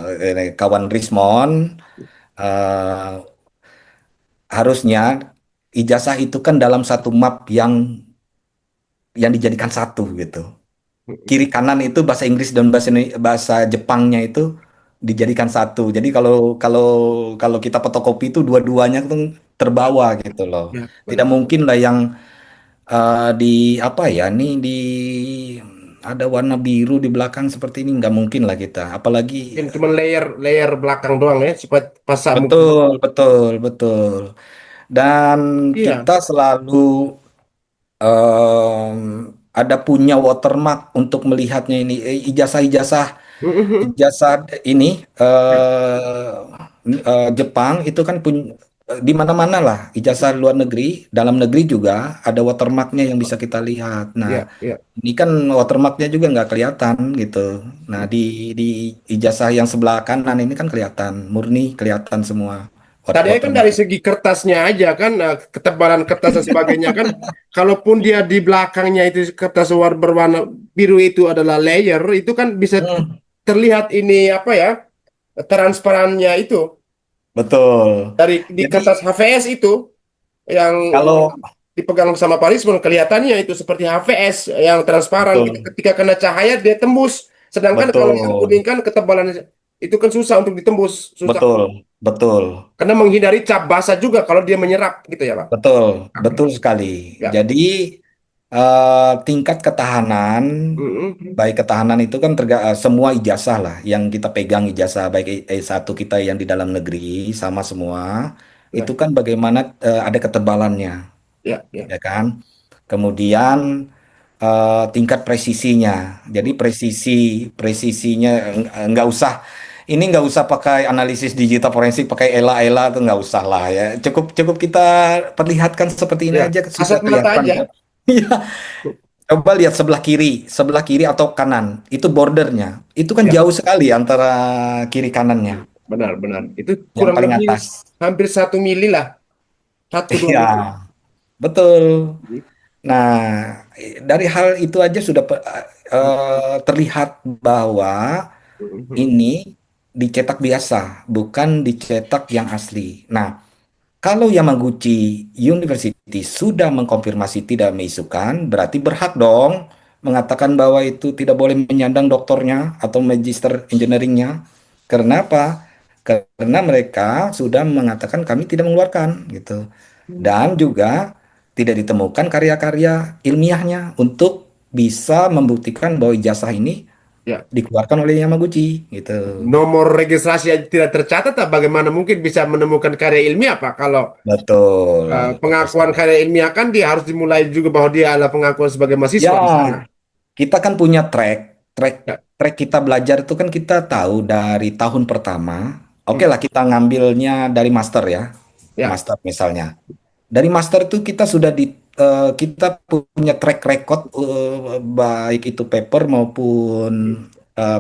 kawan Rismon eh, harusnya ijazah itu kan dalam satu map yang dijadikan satu gitu. Kiri kanan itu bahasa Inggris dan bahasa Jepangnya itu dijadikan satu. Jadi kalau kalau kalau kita fotokopi itu dua-duanya tuh terbawa gitu loh. Ya, Tidak benar. mungkin lah yang di apa ya nih di ada warna biru di belakang seperti ini nggak mungkin lah kita. Apalagi Mungkin cuma layer layer belakang doang ya supaya pasar mungkin. betul betul betul. Dan Iya. kita selalu em, ada punya watermark untuk melihatnya ini. Ijazah-ijazah ijazah ini Jepang itu kan punya di mana-mana lah ijazah luar negeri, dalam negeri juga ada watermarknya yang bisa kita lihat. Nah, Iya, iya. ini kan watermarknya juga nggak kelihatan gitu. Nah, di ijazah yang sebelah kanan ini kan kelihatan, murni kelihatan semua Tadi kan dari watermark. segi kertasnya aja kan, ketebalan kertas dan sebagainya kan, kalaupun dia di belakangnya itu kertas berwarna biru itu adalah layer, itu kan bisa Hmm, terlihat ini apa ya, transparannya itu betul. dari di Jadi kertas HVS itu yang kalau dipegang sama Parismon kelihatannya itu seperti HVS yang transparan gitu. betul, Ketika kena cahaya dia tembus. Sedangkan kalau yang kuning betul, kan ketebalannya itu kan susah untuk ditembus, susah betul, betul. karena menghindari cap basah juga kalau dia menyerap gitu ya, Pak. Betul, betul sekali. Ya. Jadi tingkat ketahanan, Mm-mm. baik ketahanan itu kan semua ijazah lah yang kita pegang ijazah baik E1 kita yang di dalam negeri sama semua itu Ya, kan bagaimana ada ketebalannya, ya, ya. ya kan? Kemudian tingkat presisinya. Jadi presisinya nggak usah ini nggak usah pakai analisis digital forensik, pakai ELA tuh nggak usah lah ya. Cukup cukup kita perlihatkan seperti ini Ya, aja sudah kasat mata kelihatan aja. kok. Iya, coba lihat sebelah kiri atau kanan, itu bordernya. Itu kan Ya, jauh sekali antara kiri kanannya. benar, benar. Itu Yang kurang paling lebih atas. hampir 1 mili lah. Satu dua Ya, menit. betul. Nah, dari hal itu aja sudah terlihat bahwa Mhm. ini dicetak biasa, bukan dicetak yang asli. Nah, kalau Yamaguchi University sudah mengkonfirmasi tidak meisukan, berarti berhak dong mengatakan bahwa itu tidak boleh menyandang doktornya atau magister engineeringnya. Karena apa? Karena mereka sudah mengatakan kami tidak mengeluarkan gitu. Dan juga tidak ditemukan karya-karya ilmiahnya untuk bisa membuktikan bahwa ijazah ini Ya. dikeluarkan oleh Yamaguchi gitu. Nomor registrasi yang tidak tercatat, tak bagaimana mungkin bisa menemukan karya ilmiah, Pak? Kalau Betul, pengakuan Profesor. karya ilmiah kan dia harus dimulai juga bahwa dia adalah pengakuan sebagai Ya, mahasiswa di sana. kita kan punya track Ya, track kita belajar itu kan kita tahu dari tahun pertama. Oke hmm, lah kita ngambilnya dari master ya, ya, master misalnya. Dari master itu kita sudah kita punya track record baik itu paper maupun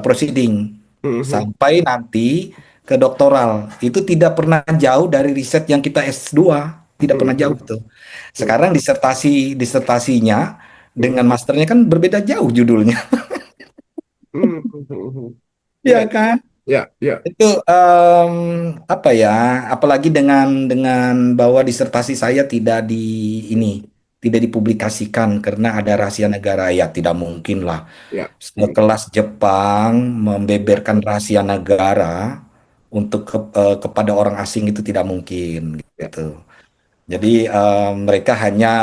proceeding hmm, hmm, sampai nanti ke doktoral. Itu tidak pernah jauh dari riset yang kita S2, tidak hmm, pernah jauh hmm, itu. hmm, Sekarang disertasinya hmm, dengan masternya kan berbeda jauh judulnya. ya, Ya kan? ya, ya, Itu apa ya? Apalagi dengan bahwa disertasi saya tidak ini tidak dipublikasikan karena ada rahasia negara ya tidak mungkin lah. ya, hmm, Sekelas Jepang ya, membeberkan rahasia negara untuk kepada orang asing itu tidak mungkin ya, gitu. Jadi mereka hanya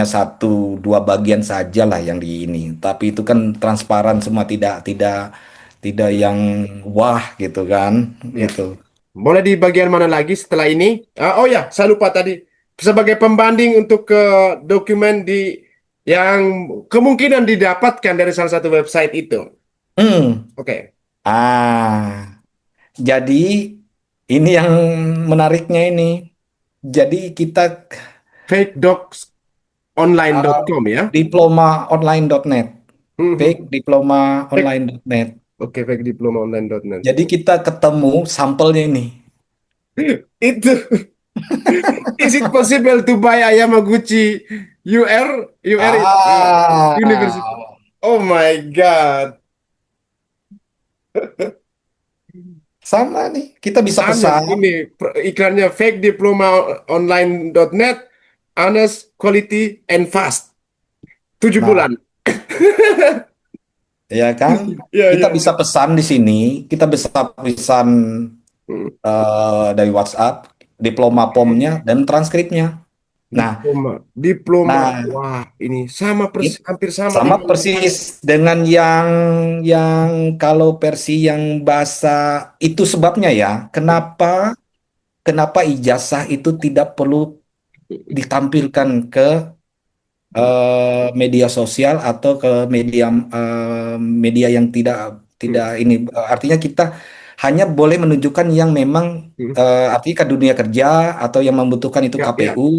satu dua bagian saja lah yang di ini. Tapi itu kan transparan semua tidak yang wah gitu kan ya. gitu. Boleh di bagian mana lagi setelah ini? Oh ya, saya lupa tadi. Sebagai pembanding untuk ke dokumen yang kemungkinan didapatkan dari salah satu website itu. Hmm. Oke. Jadi ini yang menariknya ini. Jadi kita uh, Fakedocsonline.com ya. diplomaonline.net, fake Mhm. Fake, diplomaonline.net. oke, fakediplomaonline.net. Jadi kita ketemu sampelnya ini. Itu, is it possible to buy Yamaguchi UR University? Ah, Oh my God. sama nih. Kita bisa Sama pesan. ini iklannya fakediplomaonline.net, honest, quality, and fast. 7 bulan. Nah, ya kan? Ya, Kita ya, bisa ya. pesan di sini. Kita bisa pesan Hmm. dari WhatsApp, diploma Oke. pomnya dan transkripnya. Nah, Diploma, diploma. nah, Wah, ini sama persis, it- hampir sama sama dengan persis dengan yang kalau versi yang bahasa itu sebabnya ya. Kenapa ijazah itu tidak perlu ditampilkan ke media sosial atau ke media yang tidak tidak ini artinya kita hanya boleh menunjukkan yang memang artinya ke dunia kerja atau yang membutuhkan itu ya, ya, KPU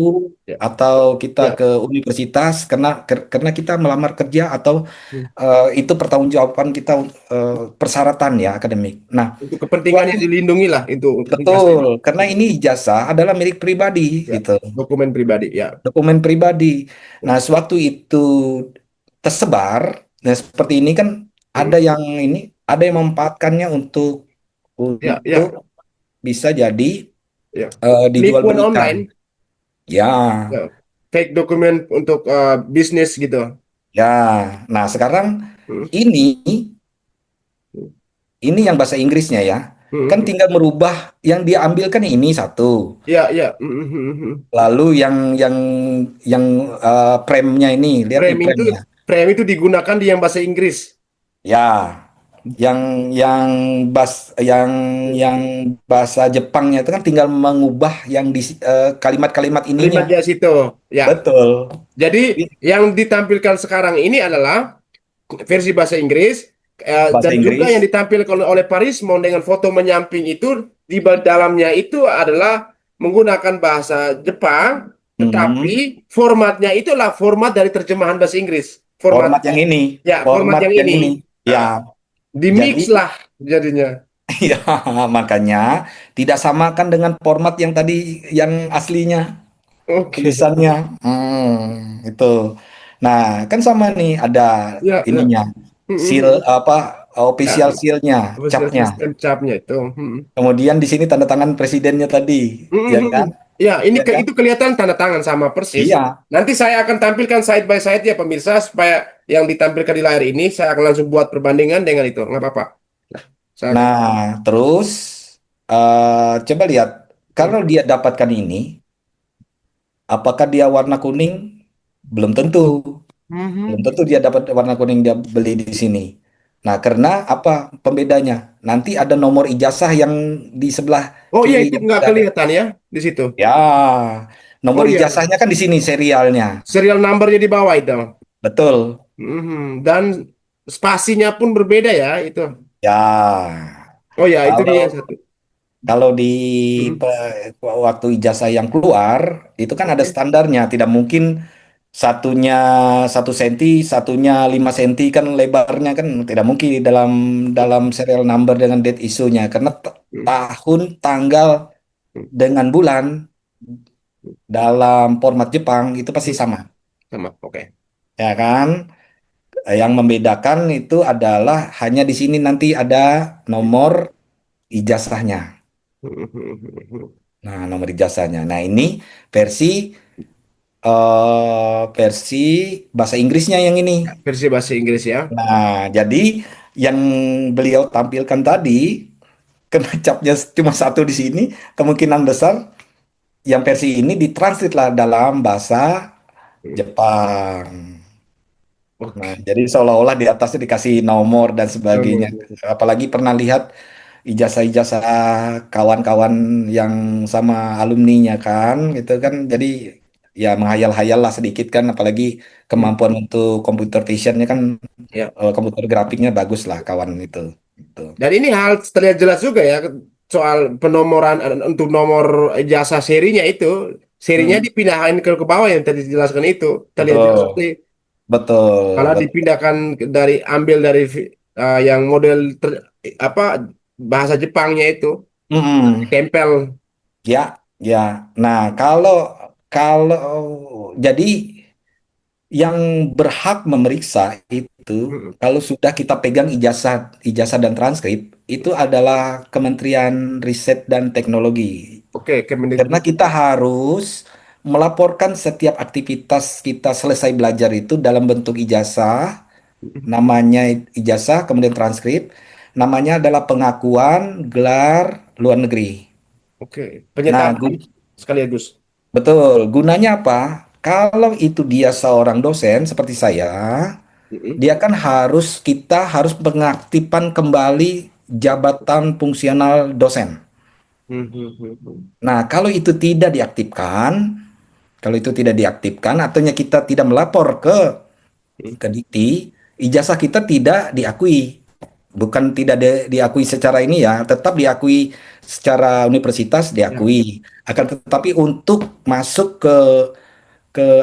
ya, atau kita ya. ke universitas karena kita melamar kerja atau Hmm. itu pertanggungjawaban kita persyaratan ya akademik. Nah, Untuk kepentingannya suatu dilindungi lah itu untuk ijazah betul ini. karena ini ijazah adalah milik pribadi Ya, gitu, dokumen pribadi. Ya. dokumen pribadi. Ya. Nah, sewaktu itu tersebar, nah seperti ini kan Hmm. ada yang ini, ada yang memanfaatkannya Ya, untuk ya, bisa jadi ya. dijual Penipuan belikan. online. Ya, Ya. Fake dokumen untuk bisnis gitu. ya. Nah, sekarang Hmm. ini Hmm. ini yang bahasa Inggrisnya ya, Hmm. kan Hmm. tinggal merubah yang diambil kan ini satu. Ya, ya. Hmm. Hmm. Hmm. Lalu yang premnya ini, lihat nih Frame itu premnya. frame itu digunakan di yang bahasa Inggris. Ya, yang yang yang bahasa Jepangnya itu kan tinggal mengubah yang di kalimat-kalimat ininya. Kalimat di situ. Ya. Betul. Jadi yang ditampilkan sekarang ini adalah versi bahasa Inggris, Bahasa dan juga yang Inggris. ditampilkan oleh Parismon dengan foto menyamping itu di dalamnya itu adalah menggunakan bahasa Jepang, Mhm. tetapi formatnya itulah format dari terjemahan bahasa Inggris. Format, Format yang ini, ya, format format yang yang ini. ini. Ya, Nah, di jadi mix lah jadinya. Ya, makanya tidak samakan dengan format yang tadi yang aslinya Oke. tulisannya. Itu. Nah, kan sama nih ada Ya, ya. ininya. Seal Mm-mm. apa Ya, official seal-nya, official capnya. system capnya itu. Kemudian di sini tanda tangan presidennya tadi, ya kan? Mhm. Ya, ini Ya kan? itu kelihatan tanda tangan sama persis. Iya. Nanti saya akan tampilkan side by side ya pemirsa supaya yang ditampilkan di layar ini saya akan langsung buat perbandingan dengan itu. Nggak apa-apa. Nah, saya akan. Nah, terus coba lihat Hmm. kalau dia dapatkan ini, apakah dia warna kuning? Belum tentu. Belum Mhm. tentu dia dapat warna kuning dia beli di sini. Nah, karena apa pembedanya? Nanti ada nomor ijazah yang di sebelah Oh iya kiri itu yang nggak sudah ada. kelihatan ya di situ. Ya, Oh nomor iya, ijazahnya kan di sini serialnya. serial numbernya di bawah itu. Betul. Dan spasinya pun berbeda ya itu. Ya, Oh ya itu kalau dia satu. kalau di Mhm. waktu ijazah yang keluar itu kan ada Oke. standarnya. Tidak mungkin satunya 1 senti, satunya 5 senti kan lebarnya kan tidak mungkin di dalam dalam serial number dengan date isunya karena Hmm. tahun, tanggal dengan bulan dalam format Jepang itu pasti Hmm. sama, Sama. Oke. ya kan? Yang membedakan itu adalah hanya di sini nanti ada nomor ijazahnya. Nah, nomor ijazahnya. Nah, ini versi versi bahasa Inggrisnya yang ini. Versi bahasa Inggris ya. Nah, jadi yang beliau tampilkan tadi, kena capnya cuma satu di sini, kemungkinan besar yang versi ini ditranslate lah dalam bahasa Jepang. Nah, Oke. jadi seolah-olah di atasnya dikasih nomor dan sebagainya. Nomor. Apalagi pernah lihat ijazah-ijazah kawan-kawan yang sama alumninya kan, gitu kan. Jadi ya menghayal-hayal lah sedikit kan, apalagi kemampuan untuk computer visionnya kan, Ya. komputer grafiknya bagus lah kawan itu. Gitu. Dan ini hal terlihat jelas juga ya soal penomoran untuk nomor jasa serinya itu. Serinya Hmm, dipindahin ke bawah yang tadi dijelaskan itu. Terlihat jelas betul, sekali. betul, Kalau betul. dipindahkan dari ambil dari yang model apa bahasa Jepangnya itu Mm-mm. tempel. Ya, ya. Nah, kalau kalau jadi yang berhak memeriksa itu Mm. kalau sudah kita pegang ijazah ijazah dan transkrip itu adalah Kementerian Riset dan Teknologi. Oke, Karena Kemendikbud. kita harus melaporkan setiap aktivitas kita selesai belajar itu dalam bentuk ijazah, namanya ijazah, kemudian transkrip, namanya adalah pengakuan gelar luar negeri. Oke, Nah, penyetaraan sekaligus. betul. Gunanya apa? Kalau itu dia seorang dosen seperti saya, Mm-mm. dia kan harus kita harus pengaktifan kembali jabatan fungsional dosen. Mhm. Nah, kalau itu tidak diaktifkan, artinya kita tidak melapor ke Dikti, ijazah kita tidak diakui. Bukan tidak diakui secara ini ya, tetap diakui secara universitas Ya. diakui. Akan tetapi untuk masuk ke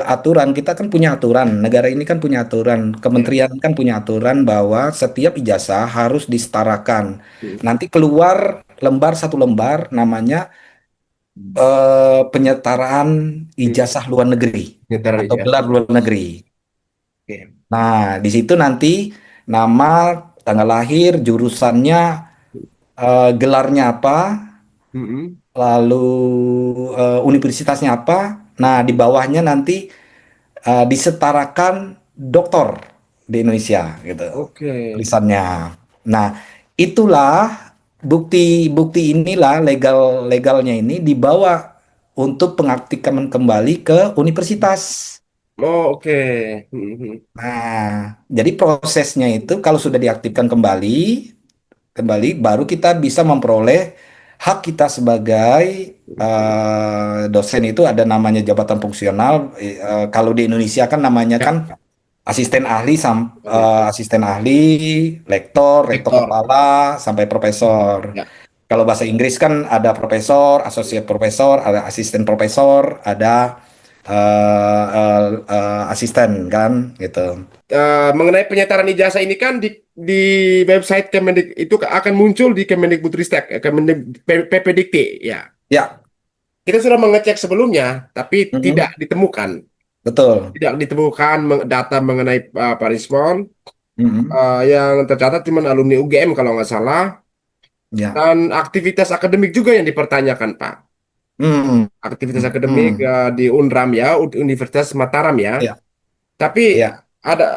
aturan, kita kan punya aturan, negara ini kan punya aturan, Ya. kementerian kan punya aturan bahwa setiap ijazah harus disetarakan. Mm. Nanti keluar lembar satu lembar namanya penyetaraan Mm. ijazah luar negeri Penyetaraan atau gelar ijazah. luar negeri. Oke. Nah, di situ nanti nama, tanggal lahir, jurusannya, gelarnya apa, Mm-mm. lalu universitasnya apa. Nah, di bawahnya nanti disetarakan doktor di Indonesia gitu Oke. tulisannya. Nah, itulah bukti-bukti inilah legalnya ini dibawa untuk pengaktifan kembali ke universitas. Oh, oke. Mhm. Nah, jadi prosesnya itu kalau sudah diaktifkan kembali baru kita bisa memperoleh hak kita sebagai dosen itu ada namanya jabatan fungsional. Kalau di Indonesia kan namanya Ya, kan asisten ahli boleh. asisten ahli, rektor, rektor Rektor. kepala sampai profesor. Ya. Kalau bahasa Inggris kan ada profesor, associate profesor, ada asisten profesor, ada asisten kan gitu. Mengenai penyetaran ijazah ini kan di website Kemendik itu akan muncul di Kemendikbudristek, PPDikti ya. Ya, Kita sudah mengecek sebelumnya, tapi tidak mm-mm, ditemukan. betul. Tidak ditemukan data mengenai Pak Rismon. Mm-mm, Yang tercatat cuma alumni UGM kalau nggak salah. ya. Dan aktivitas akademik juga yang dipertanyakan, Pak. Mm-mm, Aktivitas akademik mm-mm, di UNRAM ya, Universitas Mataram ya. ya, Tapi ya. ada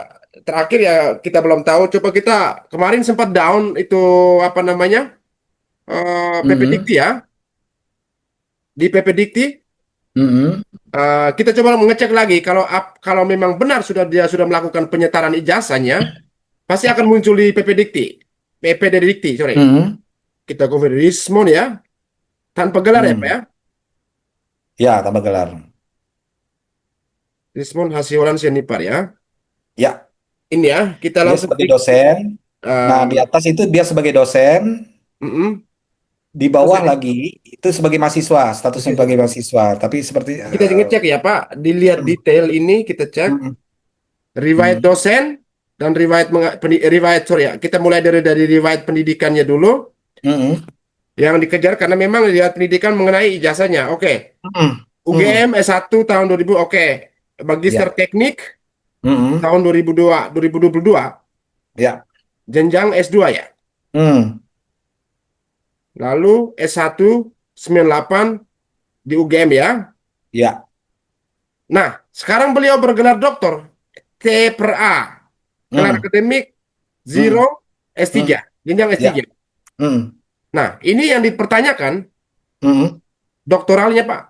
terakhir ya kita belum tahu. Coba kita kemarin sempat down itu apa namanya PP Mm-mm, Dikti ya. Di PP Dikti mm-mm, kita coba mengecek lagi kalau memang benar dia sudah melakukan penyetaran ijazahnya, pasti akan muncul di PP Dikti. PPD Dikti, sorry. mm-mm, Kita konfirmasi Rismon ya, tanpa gelar ya Pak mm. ya. Ya, tambah gelar. Rismon Hasiholan Sianipar ya. Ya, Ini ya, kita dia langsung sebagai ketik. dosen. Nah, di eh, atas itu dia sebagai dosen, mm-mm. di Terus bawah lagi itu sebagai mahasiswa, statusnya sebagai ini, mahasiswa. Tapi seperti kita ngecek ya Pak, dilihat detail ini kita cek mm, riwayat mm, dosen dan riwayat sorry ya. Kita mulai dari riwayat pendidikannya dulu mm, yang dikejar karena memang riwayat pendidikan mengenai ijazahnya. Oke. mm, UGM mm, S1 tahun 2000 oke. Magister ya, Teknik mm, tahun 2022 ya, jenjang S2 ya. mm, Lalu S1 98 di UGM ya. ya, Nah, sekarang beliau bergelar doktor T per A. Gelar mm, akademik mm, Zero S3, mm, jenjang S3. ya, mm, Nah, ini yang dipertanyakan mm, doktoralnya, Pak,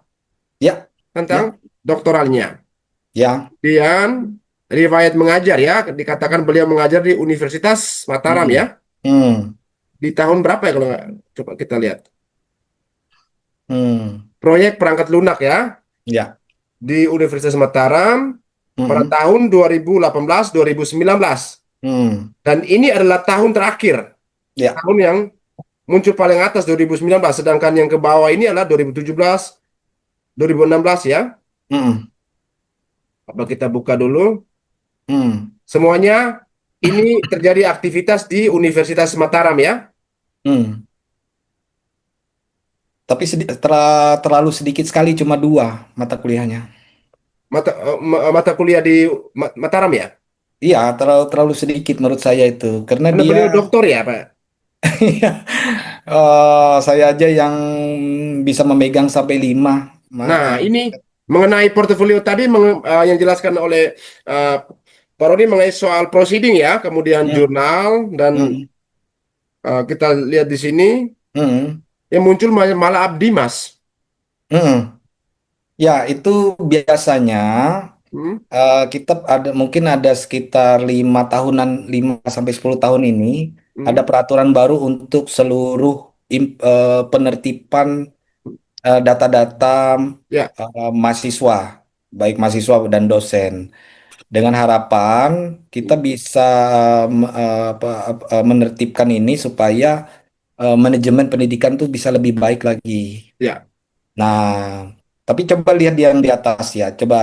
ya, tentang ya, doktoralnya. ya, Kemudian riwayat mengajar ya, dikatakan beliau mengajar di Universitas Mataram mm, ya. mm, Di tahun berapa ya kalau nggak? Coba kita lihat. mm, Proyek perangkat lunak ya ya, di Universitas Mataram pada mm, tahun 2018-2019. mm, Dan ini adalah tahun terakhir, ya, tahun yang muncul paling atas 2019, sedangkan yang ke bawah ini adalah 2017, 2016 ya. mm, Apa kita buka dulu? mm, Semuanya ini terjadi aktivitas di Universitas Mataram ya. mm. Tapi terlalu sedikit sekali, cuma dua mata kuliahnya. Mata kuliah di Mataram ya. Iya, terlalu sedikit menurut saya itu, karena Karena dia beliau doktor ya, Pak. saya aja yang bisa memegang sampai lima. Nah, ini mengenai portofolio tadi yang dijelaskan oleh eh, Pak Rodi mengenai soal proceeding ya, kemudian Hmm, jurnal dan hmm, kita lihat di sini hmm, yang muncul malah Abdi Mas. hmm. Ya, itu biasanya Hmm, kita mungkin ada sekitar 5 tahunan, 5 sampai 10 tahun ini ada hmm, peraturan baru untuk seluruh penertiban data-data ya, mahasiswa, baik mahasiswa dan dosen. Dengan harapan kita bisa menertibkan ini supaya manajemen pendidikan tuh bisa lebih baik lagi. ya. Nah, tapi coba lihat yang di atas ya, coba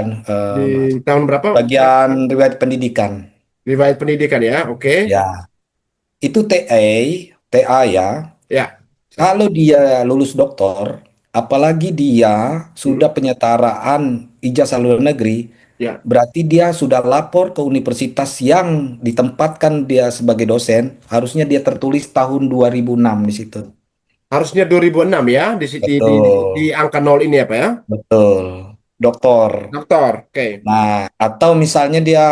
Di tahun berapa Pak? bagian riwayat pendidikan. Riwayat pendidikan ya, oke. Ya, itu TA ya. Ya, Kalau dia lulus doktor, apalagi dia hmm, sudah penyetaraan ijazah luar negeri, ya. berarti dia sudah lapor ke universitas yang ditempatkan dia sebagai dosen, harusnya dia tertulis tahun 2006 di situ. Harusnya 2006 ya di Betul, angka nol ini apa ya? betul. Doktor. Doktor, oke. Nah, atau misalnya dia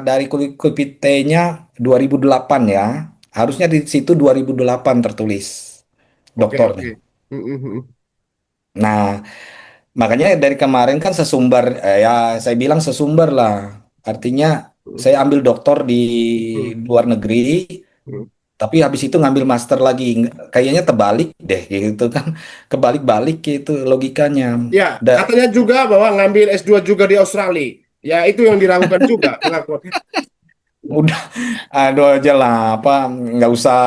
dari kuliah T-nya 2008 ya, harusnya di situ 2008 tertulis Oke, doktornya. oke. Hmm, hmm, hmm, Nah, makanya dari kemarin kan sesumbar, ya saya bilang sesumber lah. Artinya hmm, saya ambil doktor di hmm, luar negeri, hmm. tapi habis itu ngambil master lagi. Kayaknya terbalik deh gitu kan. Kebalik-balik gitu logikanya. Ya, katanya juga bahwa ngambil S2 juga di Australia. Ya, itu yang diragukan juga pengakuan. Udah, aduh aja lah, apa nggak usah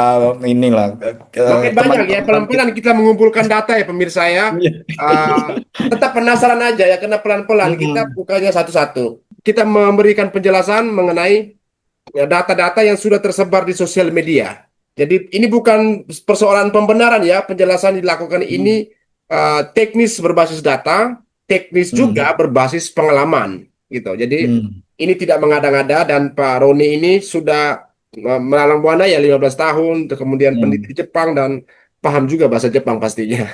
inilah Makin banyak ya, teman-teman kita. pelan-pelan kita mengumpulkan data ya pemirsa ya. Tetap penasaran aja ya, karena pelan-pelan kita Mm-mm. bukanya satu-satu. Kita memberikan penjelasan mengenai ya, data-data yang sudah tersebar di sosial media. Jadi ini bukan persoalan pembenaran ya, penjelasan dilakukan Mm. ini teknis berbasis data, teknis juga Mm. berbasis pengalaman gitu. Jadi Mm. ini tidak mengada-ngada dan Pak Roni ini sudah melalang buana ya 15 tahun, kemudian pendidik Mm. di Jepang dan paham juga bahasa Jepang pastinya.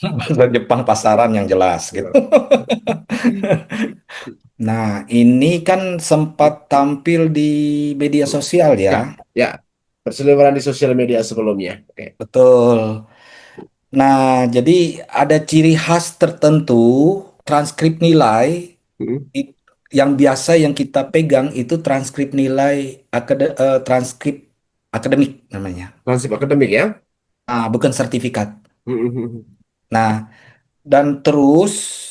Bahasa Jepang pasaran yang jelas gitu. Nah, ini kan sempat tampil di media sosial Ya, ya. ya, berseliweran di sosial media sebelumnya. Oke. Betul. Nah, jadi ada ciri khas tertentu transkrip nilai Mm-mm. i- yang biasa yang kita pegang itu transkrip nilai transkrip akademik namanya. Lansip akademik ya. Ah, bukan sertifikat. Mm-mm. Nah, dan terus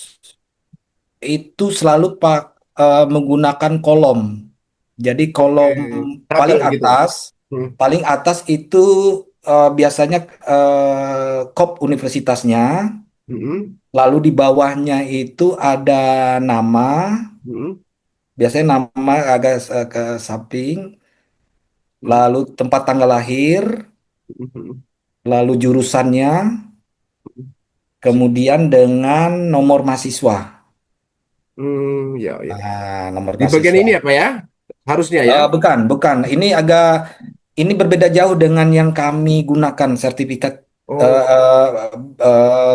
itu selalu menggunakan kolom. Jadi kolom Tabel paling gitu. atas, Mm. paling atas itu biasanya kop universitasnya. Mm-mm. Lalu di bawahnya itu ada nama, Mm-mm. biasanya nama agak ke samping, Mm-mm. lalu tempat tanggal lahir, Mm-mm. lalu jurusannya, kemudian dengan nomor mahasiswa. Ya, ya. Nah, nomor Di bagian mahasiswa. ini apa ya? Harusnya ya. Bukan, bukan. Ini berbeda jauh dengan yang kami gunakan sertifikat Oh.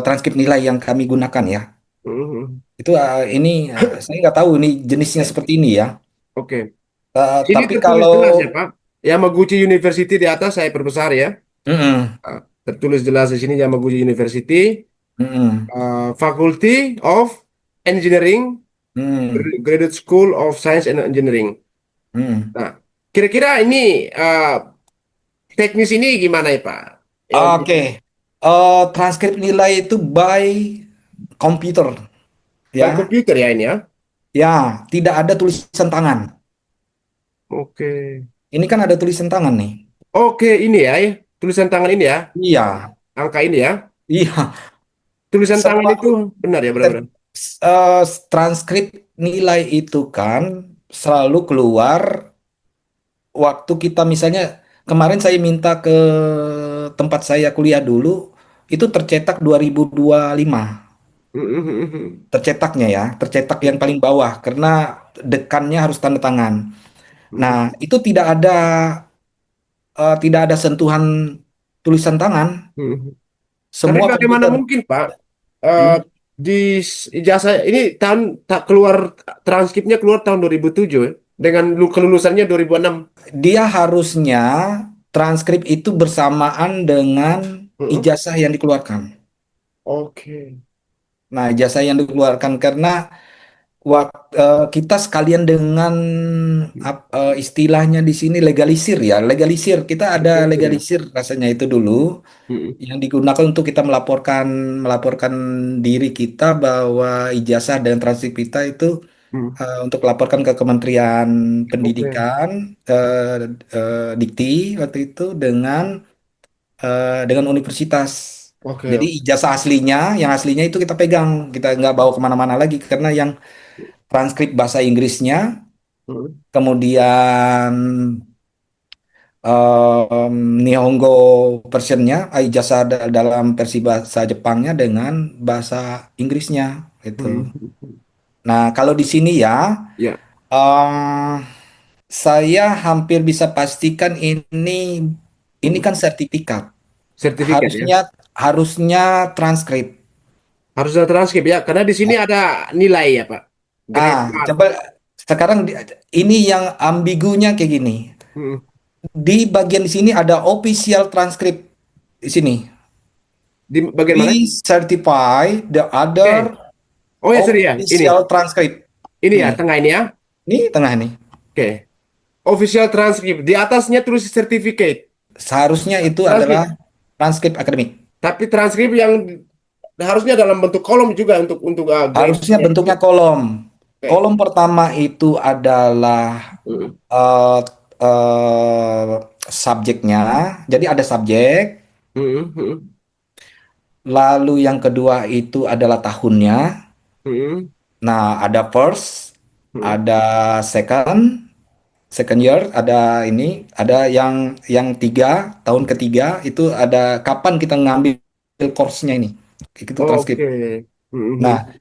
transkrip nilai yang kami gunakan ya. Mm-mm. Itu ini saya nggak tahu ini jenisnya Ya, seperti ini ya. oke. Ini Tapi tertulis kalau jelas ya, Pak. Yamaguchi University di atas saya perbesar ya. mm-mm, Tertulis jelas di sini Yamaguchi University, mm-mm. Faculty of Engineering, Hmm, Graduate School of Science and Engineering. hmm. Nah, kira-kira ini teknis ini gimana ya, Pak? Yang Oke, transkrip nilai itu by komputer, by ya. komputer ya ini ya. Ya, tidak ada tulisan tangan. Oke. Ini kan ada tulisan tangan nih. Oke, ini ya, ya. Tulisan tangan ini ya. Iya, Angka ini ya. iya. Tulisan tangan Semua itu benar ya, benar-benar. ter- transkrip nilai itu kan selalu keluar waktu kita misalnya kemarin saya minta ke tempat saya kuliah dulu itu tercetak 2025. Tercetaknya ya, tercetak yang paling bawah karena dekannya harus tanda tangan. Nah, itu tidak ada sentuhan tulisan tangan, Tapi semua bagaimana komputer. mungkin, Pak? Eh, Hmm. di ijazah ini tahun tak keluar transkripnya keluar tahun 2007 ya, dengan kelulusannya 2006. Dia harusnya transkrip itu bersamaan dengan Heeh. ijazah yang dikeluarkan. Oke. Nah, ijazah yang dikeluarkan karena kita sekalian dengan istilahnya di sini legalisir ya, legalisir. Kita ada Legalisir ya. legalisir rasanya itu dulu Heeh. yang digunakan untuk kita melaporkan melaporkan diri kita bahwa ijazah dan transkrip kita itu Hmm. untuk laporkan ke Kementerian Oke. Pendidikan Dikti waktu itu dengan universitas. Oke. Jadi ijazah aslinya, yang aslinya itu kita pegang, kita nggak bawa kemana-mana lagi karena yang transkrip bahasa Inggrisnya, Heeh. kemudian Nihongo versionnya, ijazah dalam versi bahasa Jepangnya dengan bahasa Inggrisnya gitu. Hmm. Nah, kalau di sini ya, Ya, em, saya hampir bisa pastikan ini hmm. kan sertifikat. Sertifikat ya. Harusnya harusnya transkrip. Harus ada transkrip ya, karena di sini ada nilai ya, Pak. Grade A. Coba sekarang ini yang ambigunya kayak gini. Hmm. Di bagian di sini ada official transcript di sini. Di bagian mana? We certify the Oke. other Oh ya, sorry ya. Ini. official transcript. Ini ya, Nih, tengah ini ya. ini tengah nih. Oke. Official transcript. Di atasnya tulis certificate. Seharusnya itu adalah Transkrip. transkrip akademik. Tapi transkrip yang harusnya dalam bentuk kolom juga untuk grade. Harusnya bentuknya kolom. Oke. kolom pertama itu adalah Mm, eh eh, subjeknya. Jadi ada subjek. mm, mm, Lalu yang kedua itu adalah tahunnya. mm, Nah, ada first, mm. ada second, second year, ada ini, ada yang tiga, tahun ketiga itu ada kapan kita ngambil course-nya ini. Itu transkrip. Oke. Mm, Nah, mm,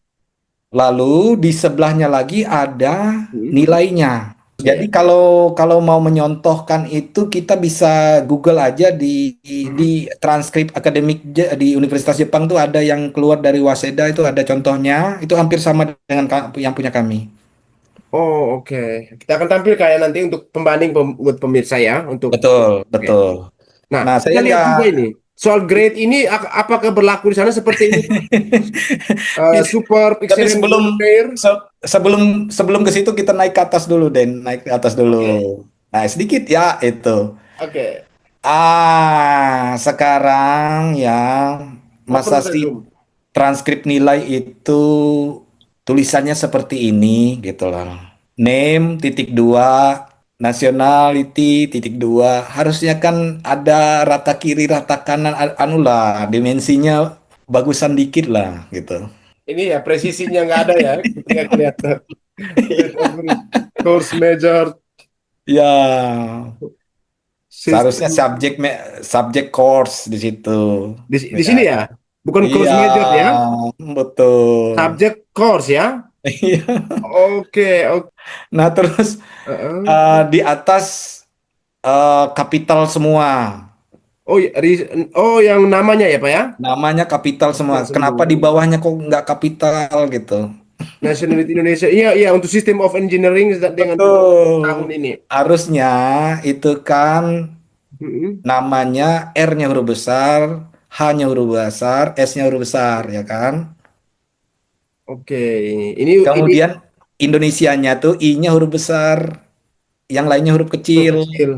lalu di sebelahnya lagi ada mm. nilainya. Jadi Ya. kalau kalau mau menyontohkan itu kita bisa Google aja di Mm. transkrip akademik di Universitas Jepang tuh ada yang keluar dari Waseda itu ada contohnya. Itu hampir sama dengan yang punya kami. Oh, oke. Kita akan tampilkan ya nanti untuk pembanding buat pemirsa ya. Untuk Betul, oke. betul. Nah, Nah, saya kita lihat nggak juga ini. Soal grade ini apakah berlaku di sana seperti ini? Super, Tapi excellent, sebelum good, rare. sebelum sebelum ke situ kita naik ke atas dulu, Den. Naik ke atas dulu. Oke. Nah, sedikit ya itu. Oke. Sekarang ya Open masa sih resume. transkrip nilai itu tulisannya seperti ini gitu loh. Name titik dua, nationality titik dua. Harusnya kan ada rata kiri, rata kanan, anu lah, dimensinya bagusan dikit lah gitu. Ini ya presisinya nggak ada ya. Ketika kelihatan. Grade over course major Ya, seharusnya system. subjek course di situ. Di Ya, sini ya. Bukan iya, course major ya. betul. Subject course ya. Iya. Oke, oke. Nah, terus di atas kapital semua. Oh, oh, yang namanya ya, Pak ya? Namanya kapital semua. Kapital Kenapa semua. di bawahnya kok nggak kapital gitu? Nationality Indonesia. Iya, iya, untuk System of Engineering dengan tahun Betul. ini. Harusnya itu kan Mm-mm. namanya R-nya huruf besar, H-nya huruf besar, S-nya huruf besar, ya kan? Oke, ini Kemudian Indonesianya tuh I-nya huruf besar, yang lainnya huruf huruf kecil. kecil.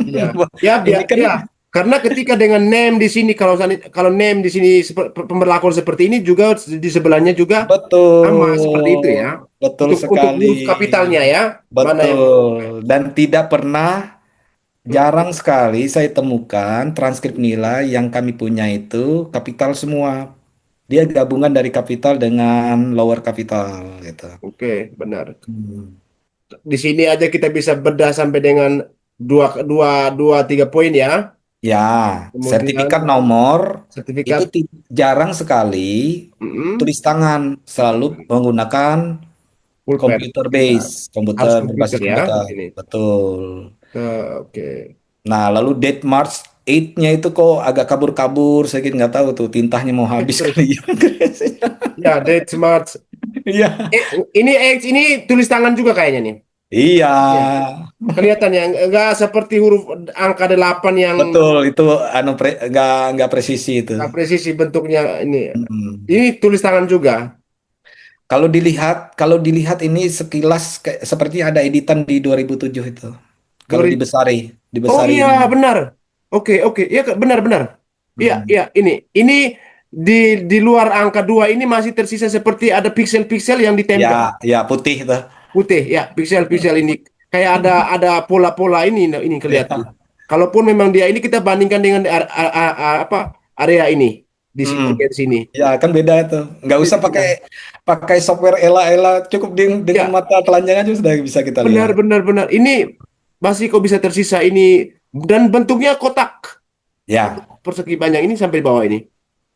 Iya. Ya, Ini kan ya. Karena ketika dengan name di sini kalau name di sini pemberlakuan seperti ini juga di sebelahnya juga sama seperti itu ya. betul, betul Untuk sekali. huruf kapitalnya ya. Mana yang Betul. Dan tidak pernah, Mm. jarang sekali saya temukan transkrip nilai yang kami punya itu kapital semua. Dia gabungan dari kapital dengan lower kapital gitu. Oke, benar. Hmm. Di sini aja kita bisa bedah sampai dengan dua dua dua tiga poin ya. Ya, Kemudian sertifikat nomor itu sertifikat jarang sekali mm, tulis tangan, selalu menggunakan pulpen komputer ya. base, komputer Harus berbasis komputer ya komputer. ini. Betul. Oke. Nah, lalu date March 8-nya itu kok agak kabur-kabur, saya kira nggak tahu tuh tintanya mau habis kali ya. Ya, Date Smart. Iya. Ini tulis tangan juga kayaknya nih. Iya. Ya, kelihatan ya, enggak seperti huruf angka 8 yang Betul, itu anu nggak presisi itu. nggak presisi bentuknya ini. Mm. Ini tulis tangan juga. Kalau dilihat ini sekilas seperti ada editan di 2007 itu. Kalau 2000. dibesari, Oh dibesari iya, ini. benar. Oke, oke. Iya, benar, benar. Iya, Mm. iya, ini di di luar angka 2 ini masih tersisa seperti ada piksel-piksel yang Ya, ditempel. ya putih itu. Putih, ya, piksel-piksel ini kayak ada pola-pola ini kelihatan. Ya. Kalaupun memang dia ini kita bandingkan dengan apa area ini di Mm. bagian sini. Ya, kan beda itu. Nggak usah pakai Beda. pakai software Ela-Ela, cukup dengan Ya, mata telanjang aja sudah bisa kita benar, lihat. benar, benar. Ini masih kok bisa tersisa ini dan bentuknya kotak. Ya, Persegi panjang ini sampai bawah ini.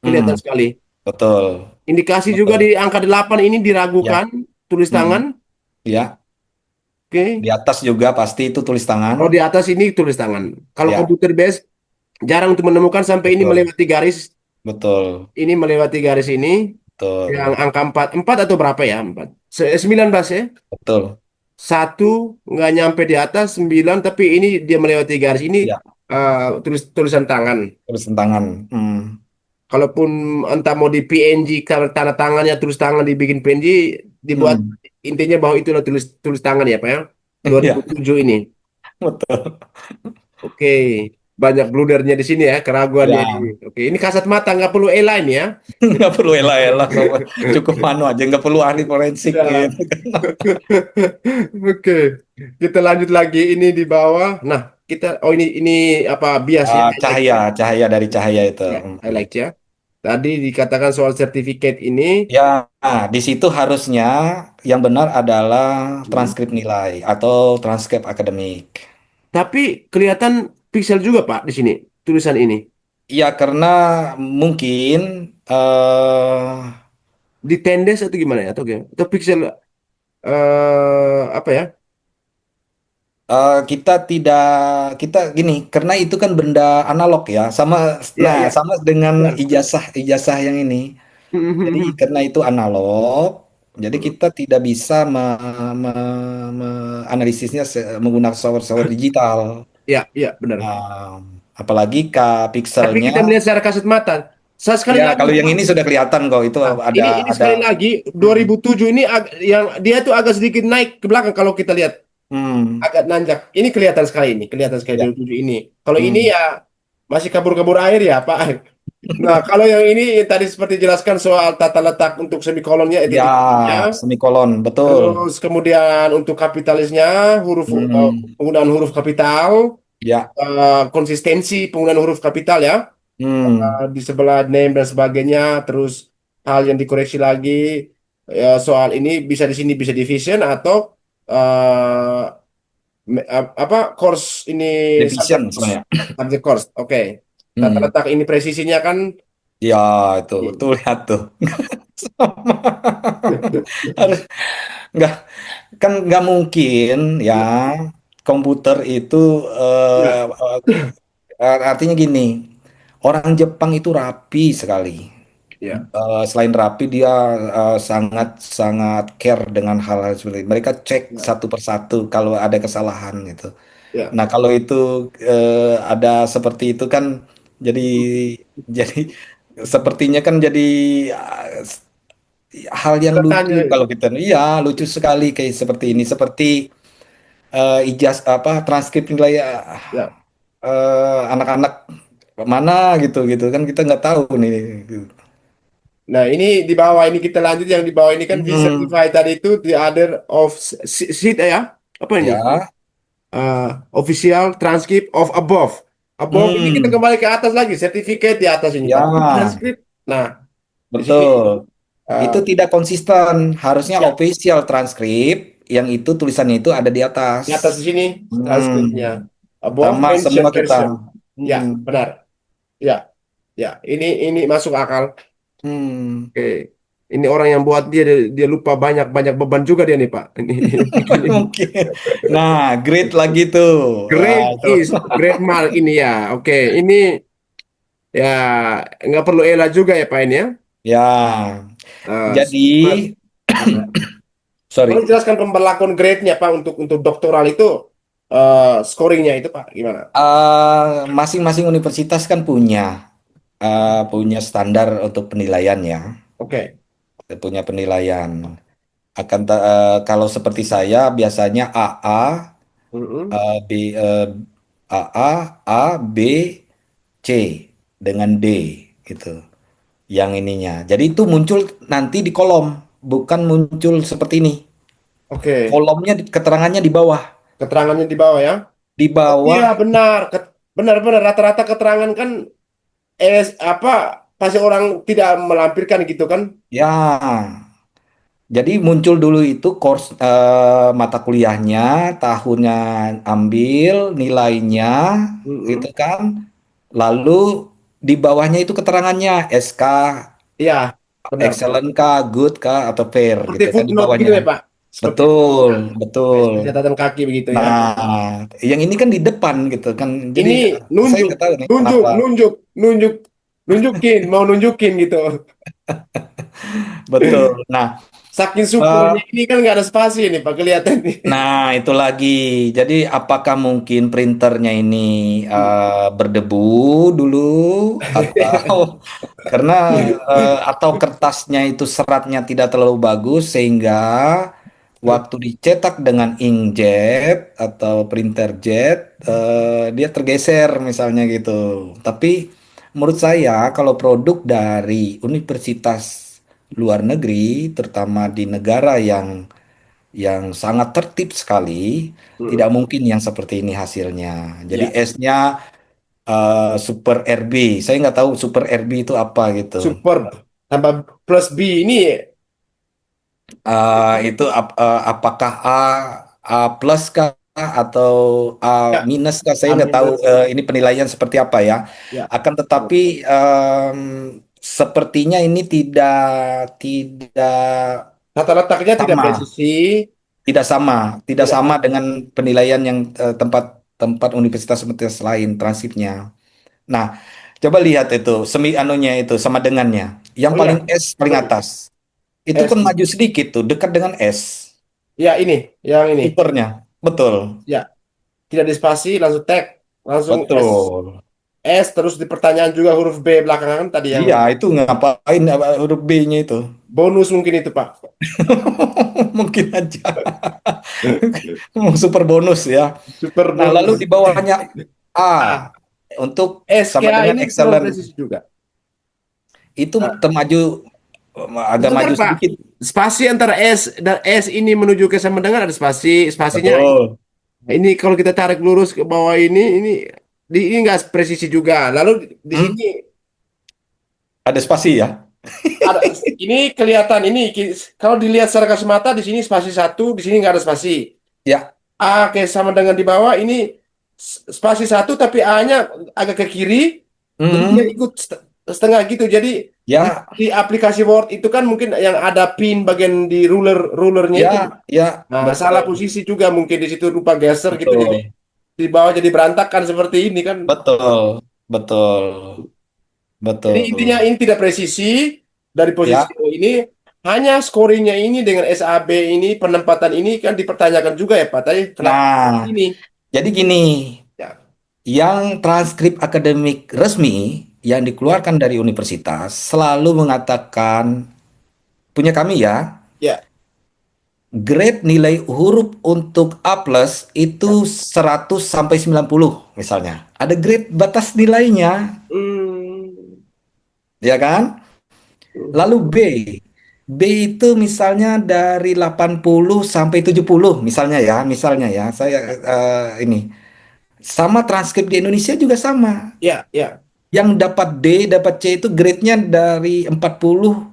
Kelihatan mm, sekali. betul, Indikasi juga betul. di angka 8 ini Ya, diragukan tulis tangan. mm, ya. Di Oke. atas juga pasti itu tulis tangan. Kalau di atas ini tulis tangan. Kalau Ya, komputer base jarang untuk menemukan sampai ini betul, melewati garis. betul, Ini melewati garis ini yang betul, angka 4 4 atau berapa ya? 4. 19 ya. betul. Satu nggak nyampe di atas 9 tapi ini dia melewati garis ini Ya, tulisan tangan. tulis tangan. Mm, Kalaupun entah mau di PNG karena tanda tangannya tulis tangan dibikin PNG dibuat mm. intinya bahwa itulah tulis tulis tangan ya Pak ya. Ya, 2007 ini. betul. Oke. banyak bludernya di sini ya, keraguannya ini. Ya, Oke, ini kasat mata nggak perlu airline ya. nggak perlu elah-elah, cukup manu aja, nggak perlu ahli forensik Ya. gitu. Oke, kita lanjut lagi ini di bawah. Nah, kita oh ini apa bias ya, highlight Cahaya, ya. cahaya dari cahaya itu. Ya, highlight ya. Tadi dikatakan soal sertifikat ini, Ya, di situ harusnya yang benar adalah hmm, transkrip nilai atau transkrip akademik. tapi kelihatan pixel juga Pak di sini tulisan ini. Ya, karena mungkin eh Di tendes atau gimana ya? Atau gimana? Atau pixel apa ya? kita tidak kita gini, karena itu kan benda analog ya, sama Ya, nah ya. sama dengan Benar. ijazah yang ini. Jadi karena itu analog, jadi kita tidak bisa menganalisisnya menggunakan software digital. Ya, ya, benar. Nah, apalagi Tapi pixelnya, kita melihat secara kasat mata. Saya sekali ya lagi, kalau yang Pak. ini sudah kelihatan kok itu Nah, ada ini ada. sekali lagi Hmm, 2007 ini yang dia tuh agak sedikit naik ke belakang kalau kita lihat hmm, agak nanjak. Ini kelihatan sekali ya, 2007 ini. Kalau ini hmm. ya masih kabur-kabur air ya, Pak. Nah, kalau yang ini tadi seperti jelaskan soal tata letak untuk semikolonnya, Ya, titik-titiknya, semikolon betul. terus kemudian untuk kapitalisnya Hmm, penggunaan huruf kapital, ya, konsistensi penggunaan huruf kapital ya. hmm. Di sebelah name dan sebagainya, terus hal yang dikoreksi lagi ya, soal ini bisa di sini bisa division atau eh, apa course ini subject Division course, sebenarnya. subject course. Oke. Tata Hmm. letak ini presisinya kan Ya, itu tuh lihat tuh. Sama. Harus nggak kan nggak mungkin ya ya, komputer itu ya, artinya gini, orang Jepang itu rapi sekali. ya, Selain rapi, dia sangat sangat care dengan hal-hal seperti itu. Mereka cek ya, satu persatu kalau ada kesalahan gitu. ya. Nah, kalau itu ada seperti itu kan jadi jadi sepertinya kan jadi hal yang lucu Tanya, kalau kita, iya lucu sekali kayak seperti ini, seperti apa transkrip nilai ya. anak-anak mana gitu gitu kan kita nggak tahu nih. Nah, ini di bawah ini kita lanjut yang di bawah ini kan V Hmm, certified tadi itu the other of sheet ya. Apa ini? ya, Official transcript of above. Above ini kita hmm, kembali ke atas lagi, sertifikat di atas ini Pak. ya, Transkrip. Nah, di sini betul. Itu uh, tidak konsisten. Harusnya ya, official transkrip yang itu tulisannya itu ada di atas. di atas di sini transkripnya. Hmm, Above sama semua mentioned kita. version. Ya, Hmm, benar. Ya, ya. Ini masuk akal. hmm. Oke. Ini orang yang buat dia lupa banyak banyak beban juga dia nih Pak. Ini bikin ini. Mungkin. Nah, great lagi tuh. Wah, Great itu. is great mark ini ya. Oke, ini ya nggak perlu Ella juga ya Pak ini ya. Ya, jadi, Smart. Boleh sorry. jelaskan pemberlakuan grade-nya Pak untuk doktoral itu scoringnya itu Pak gimana? Masing-masing universitas kan punya standar untuk penilaian ya, Oke. punya penilaian. Kalau seperti saya biasanya AA, Mm-mm. eh, B, AA, A, B, C dengan D gitu. Yang ininya. Jadi itu muncul nanti di kolom, bukan muncul seperti ini. Oke. Kolomnya keterangannya di bawah. Keterangannya di bawah ya. Di Oh iya bawah benar. Benar-benar rata-rata keterangan kan apa pasti orang tidak melampirkan gitu kan? ya. Jadi muncul dulu itu course mata kuliahnya, tahunnya ambil, nilainya, gitu Mm-mm. kan. Lalu di bawahnya itu keterangannya SK, Iya, benar-benar. excellent kah, good kah, atau fair Seperti gitu kan di footnote gitu bawahnya. ya Pak. Seperti Betul, footnote. betul. Catatan kaki begitu ya. Nah, yang ini kan di depan gitu kan. Jadi Ini saya nunjuk, nggak tahu nih nunjuk, kenapa. nunjuk, nunjuk, nunjukin, mau nunjukin gitu. Betul. Nah, Saking eh, syukurnya ini kan nggak ada spasi ini Pak kelihatan nih. nah, itu lagi. Jadi, apakah mungkin printernya ini berdebu dulu atau karena atau kertasnya itu seratnya tidak terlalu bagus sehingga Hmm. waktu dicetak dengan inkjet atau printer jet, dia tergeser misalnya gitu. Tapi menurut saya kalau produk dari universitas luar negeri, terutama di negara yang sangat tertib sekali, tidak Hmm. mungkin yang seperti ini hasilnya. Jadi Ya, S-nya Super RB. Saya nggak tahu Super RB itu apa gitu. superb tambah plus B ini. Itu apakah A plus kah atau A Ya, minus kah? Saya A nggak tahu minus. ini penilaian seperti apa ya. Ya. Akan tetapi sepertinya ini tidak Tata letaknya tidak sama, presisi, tidak tidak sama sama. dengan penilaian yang tempat universitas-universitas lain transkripnya. Nah, coba lihat itu semi anunya itu sama dengannya. Yang Oh paling ya, S paling atas. Itu S. kan maju sedikit tuh, dekat dengan S. Ya ini, yang ini. Supernya. Betul. Ya, tidak dispasi, langsung tag, langsung S. Betul. S terus di pertanyaan juga huruf B belakangan tadi yang Iya, itu ngapain huruf B-nya itu? bonus mungkin itu Pak. Mungkin aja. Super bonus ya. Super Nah, lalu bonus. di bawahnya A Ah, untuk sama SKA dengan ini kurang excellent. presisi juga. Itu Ah, termaju agak sebentar maju Pak, sedikit. spasi antara S dan S ini menuju ke sama dengan ada spasi, spasinya. Betul. Ini kalau kita tarik lurus ke bawah ini nggak presisi juga. Lalu di Hmm? sini Ada spasi ya? ada ini kelihatan ini kalau dilihat secara kasat mata di sini spasi satu, di sini nggak ada spasi. Ya. Oke, sama dengan di bawah ini spasi satu tapi A-nya agak ke kiri, B-nya Hmm. ikut setengah gitu. Jadi Ya, di aplikasi Word itu kan mungkin yang ada pin bagian di rulernya itu. ya, ya, Nah, salah betul. posisi juga mungkin di situ lupa geser gitu. Jadi Betul. di bawah jadi berantakan seperti ini kan. Betul. Betul. Jadi intinya Betul. ini tidak presisi dari posisi Ya. ini. Hanya scoringnya ini dengan SAB ini penempatan ini kan dipertanyakan juga ya Pak. Tadi kenapa Nah, ini? jadi gini, Ya, yang transkrip akademik resmi yang ya, dikeluarkan dari universitas selalu mengatakan, punya kami ya, ya. grade nilai huruf untuk A plus Ya. itu 100 sampai 90 misalnya. Ada grade batas nilainya, Hmm. ya kan? Lalu B. B itu misalnya dari 80 sampai 70 misalnya ya. Saya ini sama transkrip di Indonesia juga sama. Ya, ya, Yang dapat D, dapat C itu grade-nya dari 40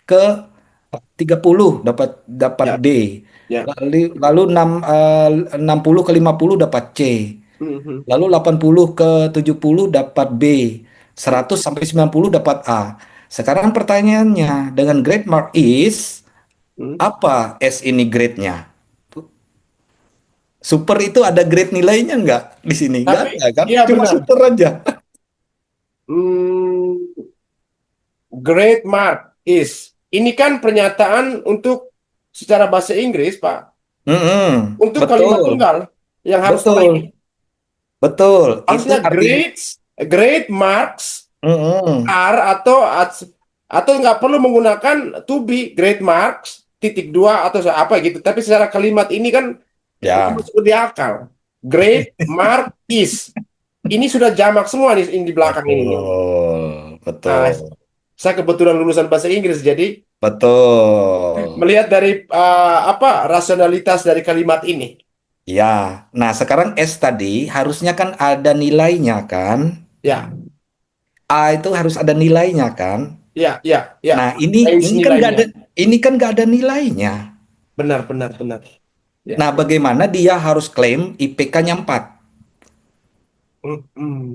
ke 30 dapat dapat ya, D. ya. Lalu 60 ke 50 dapat C. Mhm. Lalu 80 ke 70 dapat B. Hmm. 100 sampai 90 dapat A. Sekarang pertanyaannya, dengan grade mark is, Hmm. apa S ini grade-nya? Super itu ada grade nilainya nggak di sini? Nggak Tapi, ada kan? ya Cuma benar. super aja. Hmm, great mark is. Ini kan pernyataan untuk secara bahasa Inggris, Pak. Mm-mm. Untuk kalimat Betul, tunggal yang harus sama betul, ini. betul. Itu Harusnya artinya, great marks mm-mm. are atau nggak perlu menggunakan to be great marks titik dua atau apa gitu. Tapi secara kalimat ini kan nggak Ya, masuk di akal. Great mark is. Ini sudah jamak semua nih di belakang ini nih. betul, Nah, betul, saya kebetulan lulusan bahasa Inggris, jadi betul. melihat dari apa rasionalitas dari kalimat ini. Ya, nah sekarang S tadi harusnya kan ada nilainya kan? Ya, A itu harus ada nilainya kan? ya, ya, Nah ya. ini Range ini kan nggak ada nilainya. ini kan nggak ada nilainya. Benar, benar, benar. Ya. Nah bagaimana dia harus klaim IPK-nya 4? Hmm,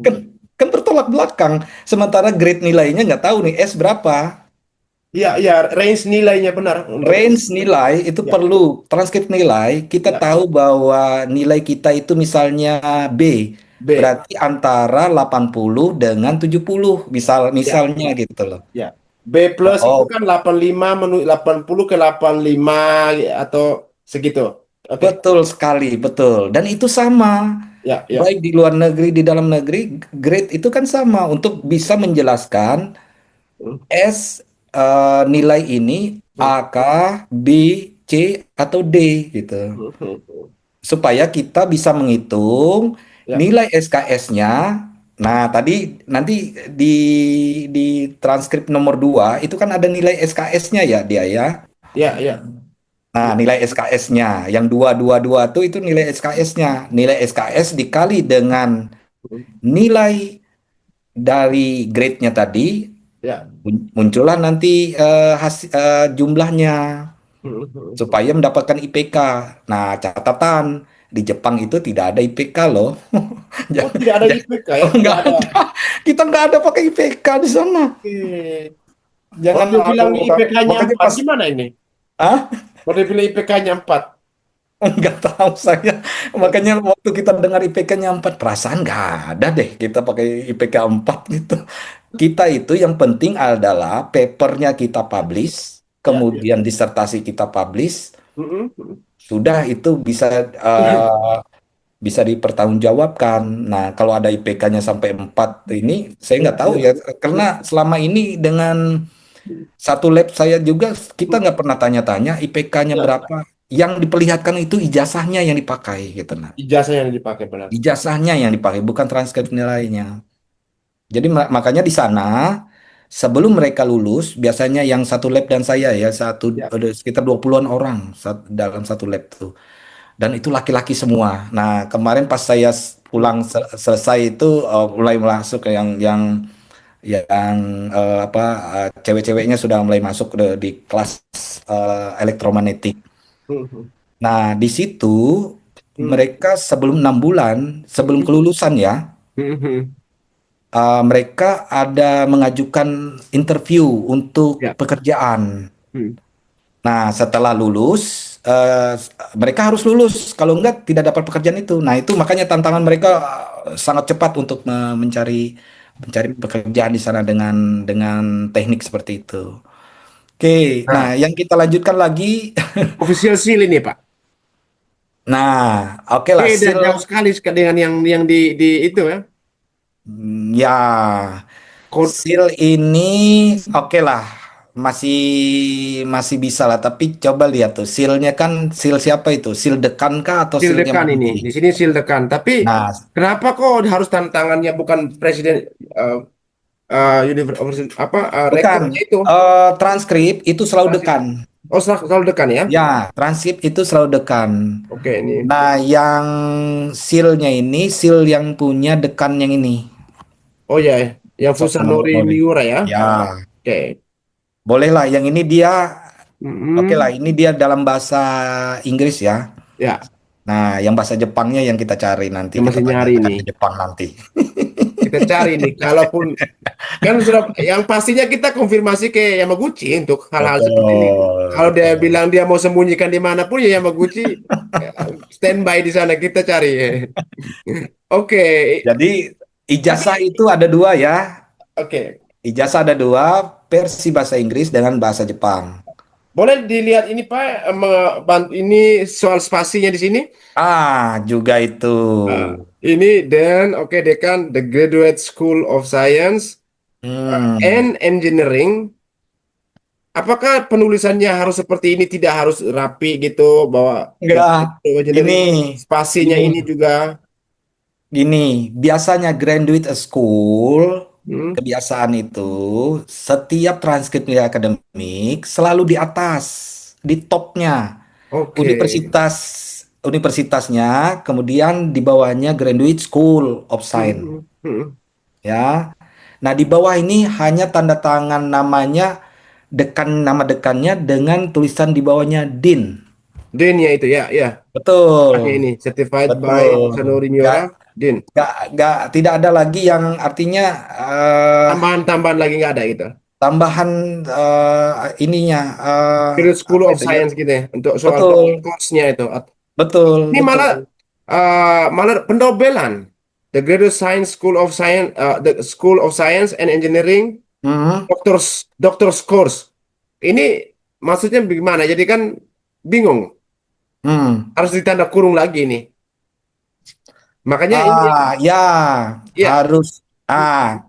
Kan hmm. kan bertolak belakang. Sementara grade nilainya nggak tahu nih S berapa. Ya, ya, range nilainya benar untuk Range nilai itu ya, perlu transkrip nilai. Kita ya, tahu bahwa nilai kita itu misalnya B. B. Berarti antara 80 dengan 70 Ya, misalnya gitu loh. ya. B plus itu Oh, kan 85 menuju 80 ke 85 atau segitu. Oke. betul sekali, betul. Dan itu sama. Ya, ya. Baik di luar negeri, di dalam negeri, grade itu kan sama untuk bisa menjelaskan Hmm, S nilai ini hmm, A kah, B C, atau D gitu. Mhm. Supaya kita bisa menghitung Ya, nilai SKS-nya. Nah, tadi nanti di transkrip nomor 2 itu kan ada nilai SKS-nya ya dia ya. ya, ya. Nah, nilai SKS-nya yang 222 itu nilai SKS-nya. Nilai SKS dikali dengan nilai dari grade-nya tadi Ya. muncullah nanti jumlahnya supaya mendapatkan IPK. Nah, catatan di Jepang itu tidak ada IPK loh. Oh, Ja- tidak ada ja- IPK ya? Oh, Tidak nggak ada. ada. Kita nggak ada pakai IPK di sana. Oke. Kalau Jangan dia bilang aduh, IPK-nya makanya 4, pas gimana ini? ah Kalau dia bilang IPK-nya 4. nggak tahu saya. Makanya waktu kita dengar IPK-nya 4 perasaan nggak ada deh kita pakai IPK 4 gitu. Kita itu yang penting adalah papernya kita publish, Ya, ya. kemudian disertasi kita publish, Mhm, mhm. sudah itu bisa dipertanggungjawabkan. Nah, kalau ada IPK-nya sampai 4 ini saya Ya, nggak tahu ya. ya karena selama ini dengan satu lab saya juga kita nggak pernah tanya-tanya IPK-nya Ya, berapa. Yang diperlihatkan itu ijazahnya yang dipakai gitu nah. ijazah yang dipakai benar. Ijazahnya yang dipakai bukan transkrip nilainya. Jadi makanya di sana sebelum mereka lulus biasanya yang satu lab dan saya ya Ya. ada sekitar 20-an orang dalam satu lab tuh. Dan itu laki-laki semua. Nah, kemarin pas saya pulang selesai itu mulai masuk ke yang apa cewek-ceweknya sudah mulai masuk di kelas elektromagnetik. Mhm, Nah, di situ mhm, mereka sebelum 6 bulan sebelum mhm, kelulusan ya, mhm. mereka ada mengajukan interview untuk Ya. pekerjaan. Mhm. Nah, setelah lulus, mereka harus lulus. Kalau enggak, tidak dapat pekerjaan itu. Nah, itu makanya tantangan mereka sangat cepat untuk mencari pekerjaan di sana dengan teknik seperti itu. Oke, Nah, nah yang kita lanjutkan lagi. official seal ini, Pak. Nah, oke lah, Beda sil, jauh sekali dengan yang di itu ya. ya, Code sil ini oke lah, masih masih bisa lah. Tapi coba lihat tuh, silnya kan sil siapa itu? Sil dekan kah atau seal silnya dekan ini. Manji? Di sini seal dekan. Tapi Nah, kenapa kok harus tantangannya bukan presiden uh, universitas apa bukan. rektornya itu? Transkrip itu selalu dekan. Oh, selalu dekan ya? Ya, transkrip itu selalu dekan. Oke, ini. Nah, yang silnya ini, sil yang punya dekan yang ini. Oh ya, yang Fusanori Sophomore. Miura ya. Ya, Oke. bolehlah. Yang ini dia, oke lah. Mm-mm. Ini dia dalam bahasa Inggris ya. Ya, Nah, yang bahasa Jepangnya yang kita cari nanti. yang Kita masih nyari tanyakan ini. ke Jepang nanti. Kita cari nih. Kalaupun kan sudah, yang pastinya kita konfirmasi ke Yamaguchi untuk hal-hal seperti ini. Betul, Kalau dia betul. bilang dia mau sembunyikan di mana pun ya Yamaguchi ya, standby di sana kita cari. Oke, Jadi ijazah tapi itu ada dua ya. oke. Ijazah ada dua, versi bahasa Inggris dengan bahasa Jepang. Boleh dilihat ini Pak, ini soal spasinya di sini. Juga itu. Ini dan oke dekan The Graduate School of Science Hmm, and Engineering. Apakah penulisannya harus seperti ini, tidak harus rapi gitu, bahwa The enggak. Graduate of Gini, Engineering spasinya gini, ini juga. gini. Biasanya graduate school, Hmm, kebiasaan itu, setiap transkrip nilai akademik selalu di atas, di topnya. oke. Universitas, universitasnya, kemudian di bawahnya Graduate School of Science. Hmm, hmm. Ya. Nah, di bawah ini hanya tanda tangan namanya, nama dekannya dengan tulisan di bawahnya Dean. Din-nya itu ya, ya. Pakai Betul, ini certified by betul. Sanori Nggak, Miura, Din. tidak ada lagi yang artinya eh, Tambahan-tambahan lagi nggak ada gitu. tambahan ininya Graduate School apa of itu ya? Science gitu ya, untuk soal-soal Betul, course-nya itu. betul, Ini malah betul. malah pendobelan. The Graduate Science School of Science, the School of Science and Engineering, Hmm, Doctor's Course. Ini maksudnya bagaimana? Jadi kan bingung. hmm. Harus ditanda kurung lagi nih. Makanya ini Ya, ya. harus.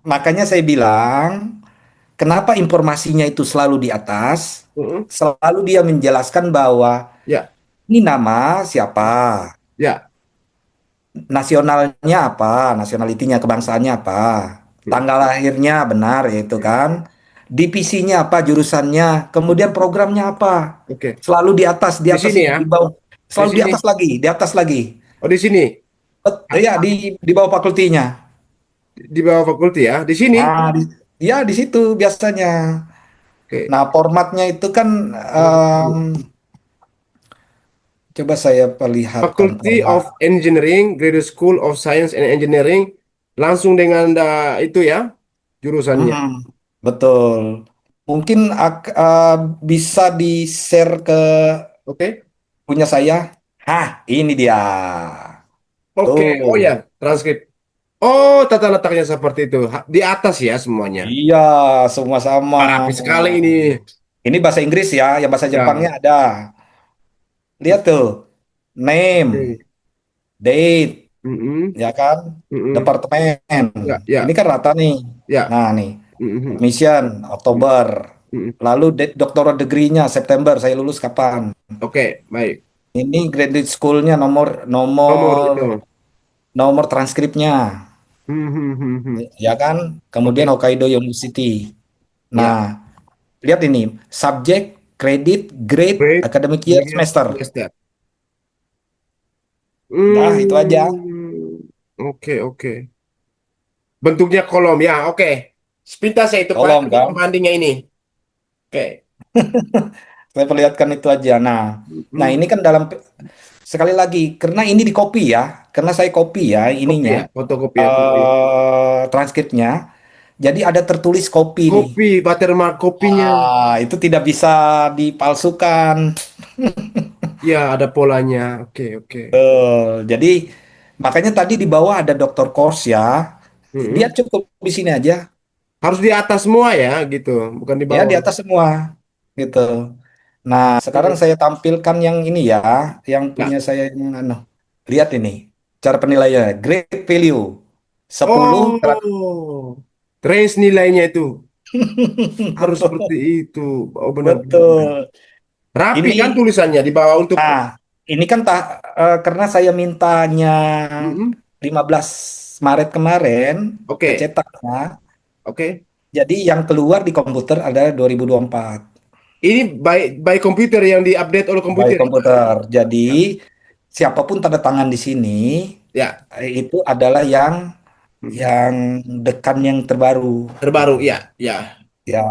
Makanya saya bilang kenapa informasinya itu selalu di atas? Mm-mm. Selalu dia menjelaskan bahwa Ya, ini nama siapa, ya. nasionalnya apa, nasionalitinya, kebangsaannya apa, Mm. tanggal lahirnya benar yaitu kan, divisinya apa, jurusannya, kemudian programnya apa. Oke. Selalu di Di atas sini itu, ya. di bawah, Di selalu di sini. atas lagi, di atas lagi. Oh, di sini. Ya, di bawah fakultinya. Di bawah fakulti ya. Di sini. Nah, ya di situ biasanya. Oke. Nah, formatnya itu kan em, coba saya perlihatkan Faculty format. of Engineering, Graduate School of Science and Engineering, langsung dengan itu ya, jurusannya. Hmm, betul. Mungkin bisa di-share ke Oke. punya saya. Hah, ini dia. Oke, oh Tuh. ya, transkrip. Oh, tata letaknya seperti itu. Di atas ya semuanya. Iya, semua sama. Ah, rapi sekali ini. Ini bahasa Inggris ya, yang bahasa Jepangnya Ya. ada. Lihat tuh. Name, Oke. date, Mm-mm. ya kan? Mm-mm. Departemen. Ya, Ini ya, kan rata nih. ya. Nah, nih. Mm-mm. Admission Oktober. Mm-mm. Lalu date doctoral degree-nya September. Saya lulus kapan? Oke, baik. Ini graduate school-nya nomor Nomor nomor itu. nomor transkripnya, Hmm, hmm, hmm, hmm. ya kan? Kemudian Oke, Hokkaido University. Nah, ya. lihat ini, subjek, kredit, grade, Great. academic year, Yes, semester. yes, that. Dah, itu aja. Oke, oke. Bentuknya kolom ya, oke. Sepintas saya itu Pak, Tolong ini kan? pembandingnya ini. Oke. Saya perlihatkan itu aja. Nah, Hmm. ini kan sekali lagi karena ini di copy ya, karena saya copy ya Kopi ya, ininya fotokopi ya, kopi. transkripnya. Jadi ada tertulis copy nih. Kopi, watermark kopinya. Itu tidak bisa dipalsukan. Ya, ada polanya. Oke, oke. Jadi makanya tadi di bawah ada Dr. Kors ya. Dia Mm-mm. cukup di sini aja. Harus di atas semua ya, gitu. Bukan di Ya di bawah. atas semua gitu. Nah, sekarang Mm-mm. saya tampilkan yang ini ya, yang Ya. punya saya yang lihat ini. Cara penilaiannya, great value 10 Oh, range nilainya itu harus seperti betul. itu. Oh, benar-benar. Betul. Rapi kan Ini tulisannya di bawah untuk. nah, ini kan karena saya mintanya Mm-mm. 15 Maret kemarin Oke, kecetaknya. oke. Jadi yang keluar di komputer adalah 2024 Ini by komputer yang diupdate oleh by komputer. komputer. Jadi Ya, siapapun tanda tangan di sini ya, itu adalah yang mm, yang dekan yang terbaru terbaru, gitu. ya, ya. Ya.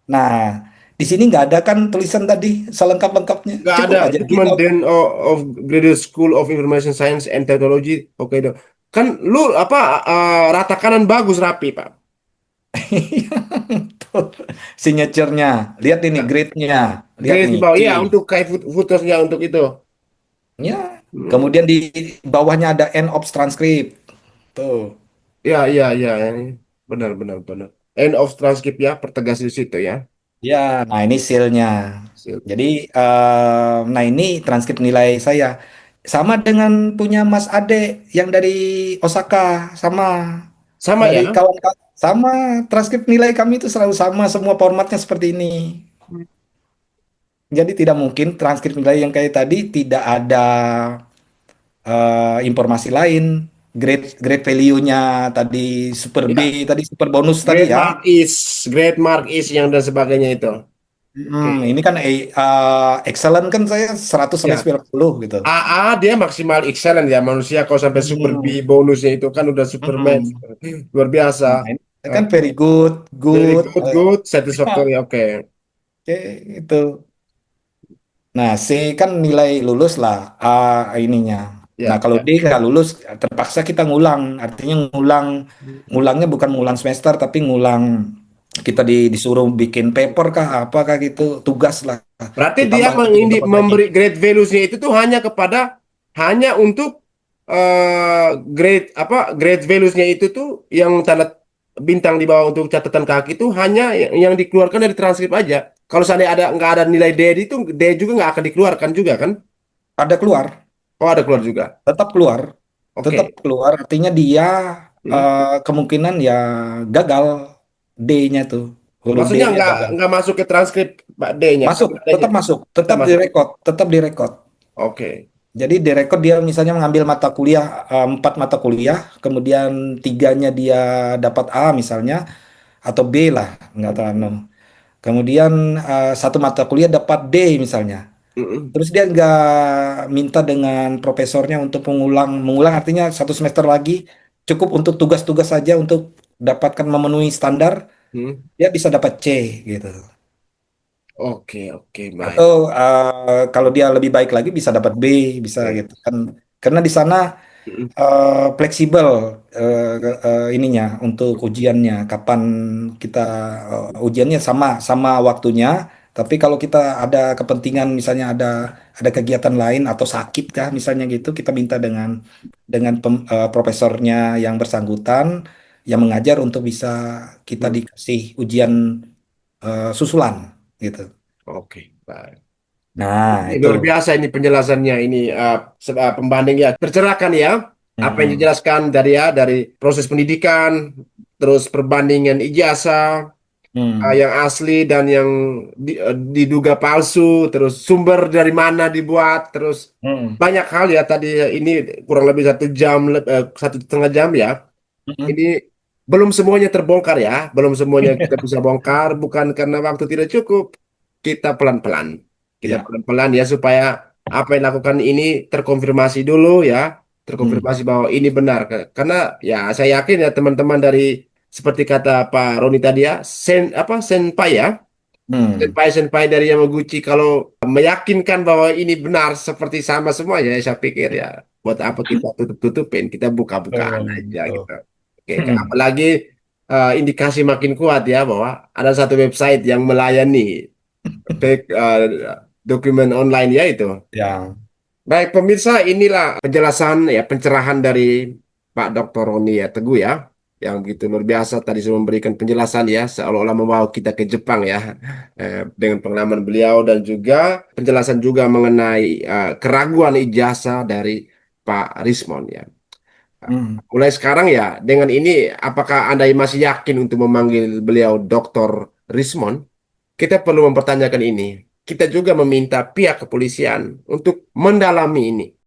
Nah, di sini nggak ada kan tulisan tadi selengkap-lengkapnya. Nggak Cukup ada, aja cuma detail. Dean of Graduate School of Information Science and Technology. Oke, itu. Kan lu apa rata kanan bagus rapi, Pak. Tuh, signaturenya. Lihat ini Ya. grade-nya. Lihat Garis di nih, bawah, C. ya untuk kayak footersnya untuk itu. Ya. Hmm. Kemudian di bawahnya ada end of transcript. Tuh. Ya, ya, ya, ini benar, benar, benar. End of transcript ya, pertegas di situ ya. Ya, nah ini seal-nya. Sip. Jadi, nah ini transkrip nilai saya. Sama dengan punya Mas Ade yang dari Osaka, sama Sama dari ya. kawan-kawan. Sama, transkrip nilai kami itu selalu sama, semua formatnya seperti ini. Jadi tidak mungkin transkrip nilai yang kayak tadi tidak ada informasi lain. Grade value-nya tadi super B, Ya, tadi super bonus tadi grade ya. mark is, grade mark is yang dan sebagainya itu. Oke. Ini kan excellent kan saya 100 sampai Ya, 90 gitu. AA dia maksimal excellent ya manusia kalau sampai super B Hmm, bonusnya itu kan udah Superman mm-mm. luar biasa. Nah, ini Eh, kan very good, very good. good, good, satisfactory. Oke. Oke, itu. Nah, C kan nilai lulus lah, A ininya. Nah, Ya, kalau ya. D nggak lulus, terpaksa kita ngulang. Artinya ngulangnya bukan ngulang semester, tapi ngulang kita disuruh bikin paper kah, apa kah gitu, tugas lah. Berarti Kita dia bantu untuk perbaiki. memberi grade values-nya itu tuh hanya kepada hanya untuk grade apa grade values-nya itu tuh yang tanda bintang di bawah untuk catatan kaki itu hanya yang dikeluarkan dari transkrip aja. Kalau seandainya ada nggak ada nilai D itu D juga nggak akan dikeluarkan juga kan? Ada keluar, Oh ada keluar juga. tetap keluar, tetap Oke. keluar. Artinya dia Hmm. kemungkinan ya gagal D-nya tuh. Huruf Maksudnya D-nya double. nggak masuk ke transkrip Pak D-nya, Masuk, tetap masuk, tetap tetap masuk. direkod, tetap direkod. Oke. Jadi direkod dia misalnya mengambil mata kuliah, 4 mata kuliah, kemudian tiganya dia dapat A misalnya, atau B lah, nggak tahu. Kemudian 1 mata kuliah dapat D misalnya. Mm-mm. Terus dia nggak minta dengan profesornya untuk mengulang, mengulang artinya 1 semester lagi, cukup untuk tugas-tugas saja untuk dapatkan memenuhi standar, Hmm. dia bisa dapat C gitu. Oke, oke, baik. Atau kalau dia lebih baik lagi bisa dapat B, bisa Oke. gitu kan. Karena di sana Mm-mm. fleksibel ininya untuk ujiannya. Kapan kita ujiannya sama sama waktunya, tapi kalau kita ada kepentingan misalnya ada kegiatan lain atau sakit kah misalnya gitu, kita minta dengan profesornya yang bersangkutan yang mengajar untuk bisa kita Hmm. dikasih ujian susulan gitu. Oke, baik. Nah, Ini itu. luar biasa ini penjelasannya ini pembanding ya tercerahkan ya apa yang Mm-mm. dijelaskan dari dari proses pendidikan, terus perbandingan ijazah Hmm. yang asli dan yang diduga palsu, terus sumber dari mana dibuat, terus Mm-mm. banyak hal ya tadi ini kurang lebih 1 jam, 1,5 jam ya. Mm-mm. Ini belum semuanya terbongkar ya, belum semuanya kita bisa bongkar, bukan karena waktu tidak cukup. Kita pelan-pelan, kita Ya. pelan-pelan ya supaya apa yang dilakukan ini terkonfirmasi dulu ya, Hmm. terkonfirmasi bahwa ini benar. Karena ya saya yakin ya teman-teman dari seperti kata Pak Roni tadi ya, senpai ya, Hmm. senpai-senpai dari Yamaguchi kalau meyakinkan bahwa ini benar seperti sama semua ya, saya pikir ya buat apa kita tutup-tutupin, kita buka-bukaan aja gitu. Oke, Hmm. apalagi indikasi makin kuat ya bahwa ada satu website yang melayani dokumen online ya itu. Ya. Baik pemirsa, inilah penjelasan ya pencerahan dari Pak Dr. Roni ya Teguh ya, yang begitu luar biasa tadi sudah memberikan penjelasan ya seolah-olah membawa kita ke Jepang ya, dengan pengalaman beliau dan juga penjelasan juga mengenai keraguan ijazah dari Pak Rismon ya. Hmm. Mulai sekarang ya dengan ini apakah Anda masih yakin untuk memanggil beliau Dr. Rismon? Kita perlu mempertanyakan ini. Kita juga meminta pihak kepolisian untuk mendalami ini.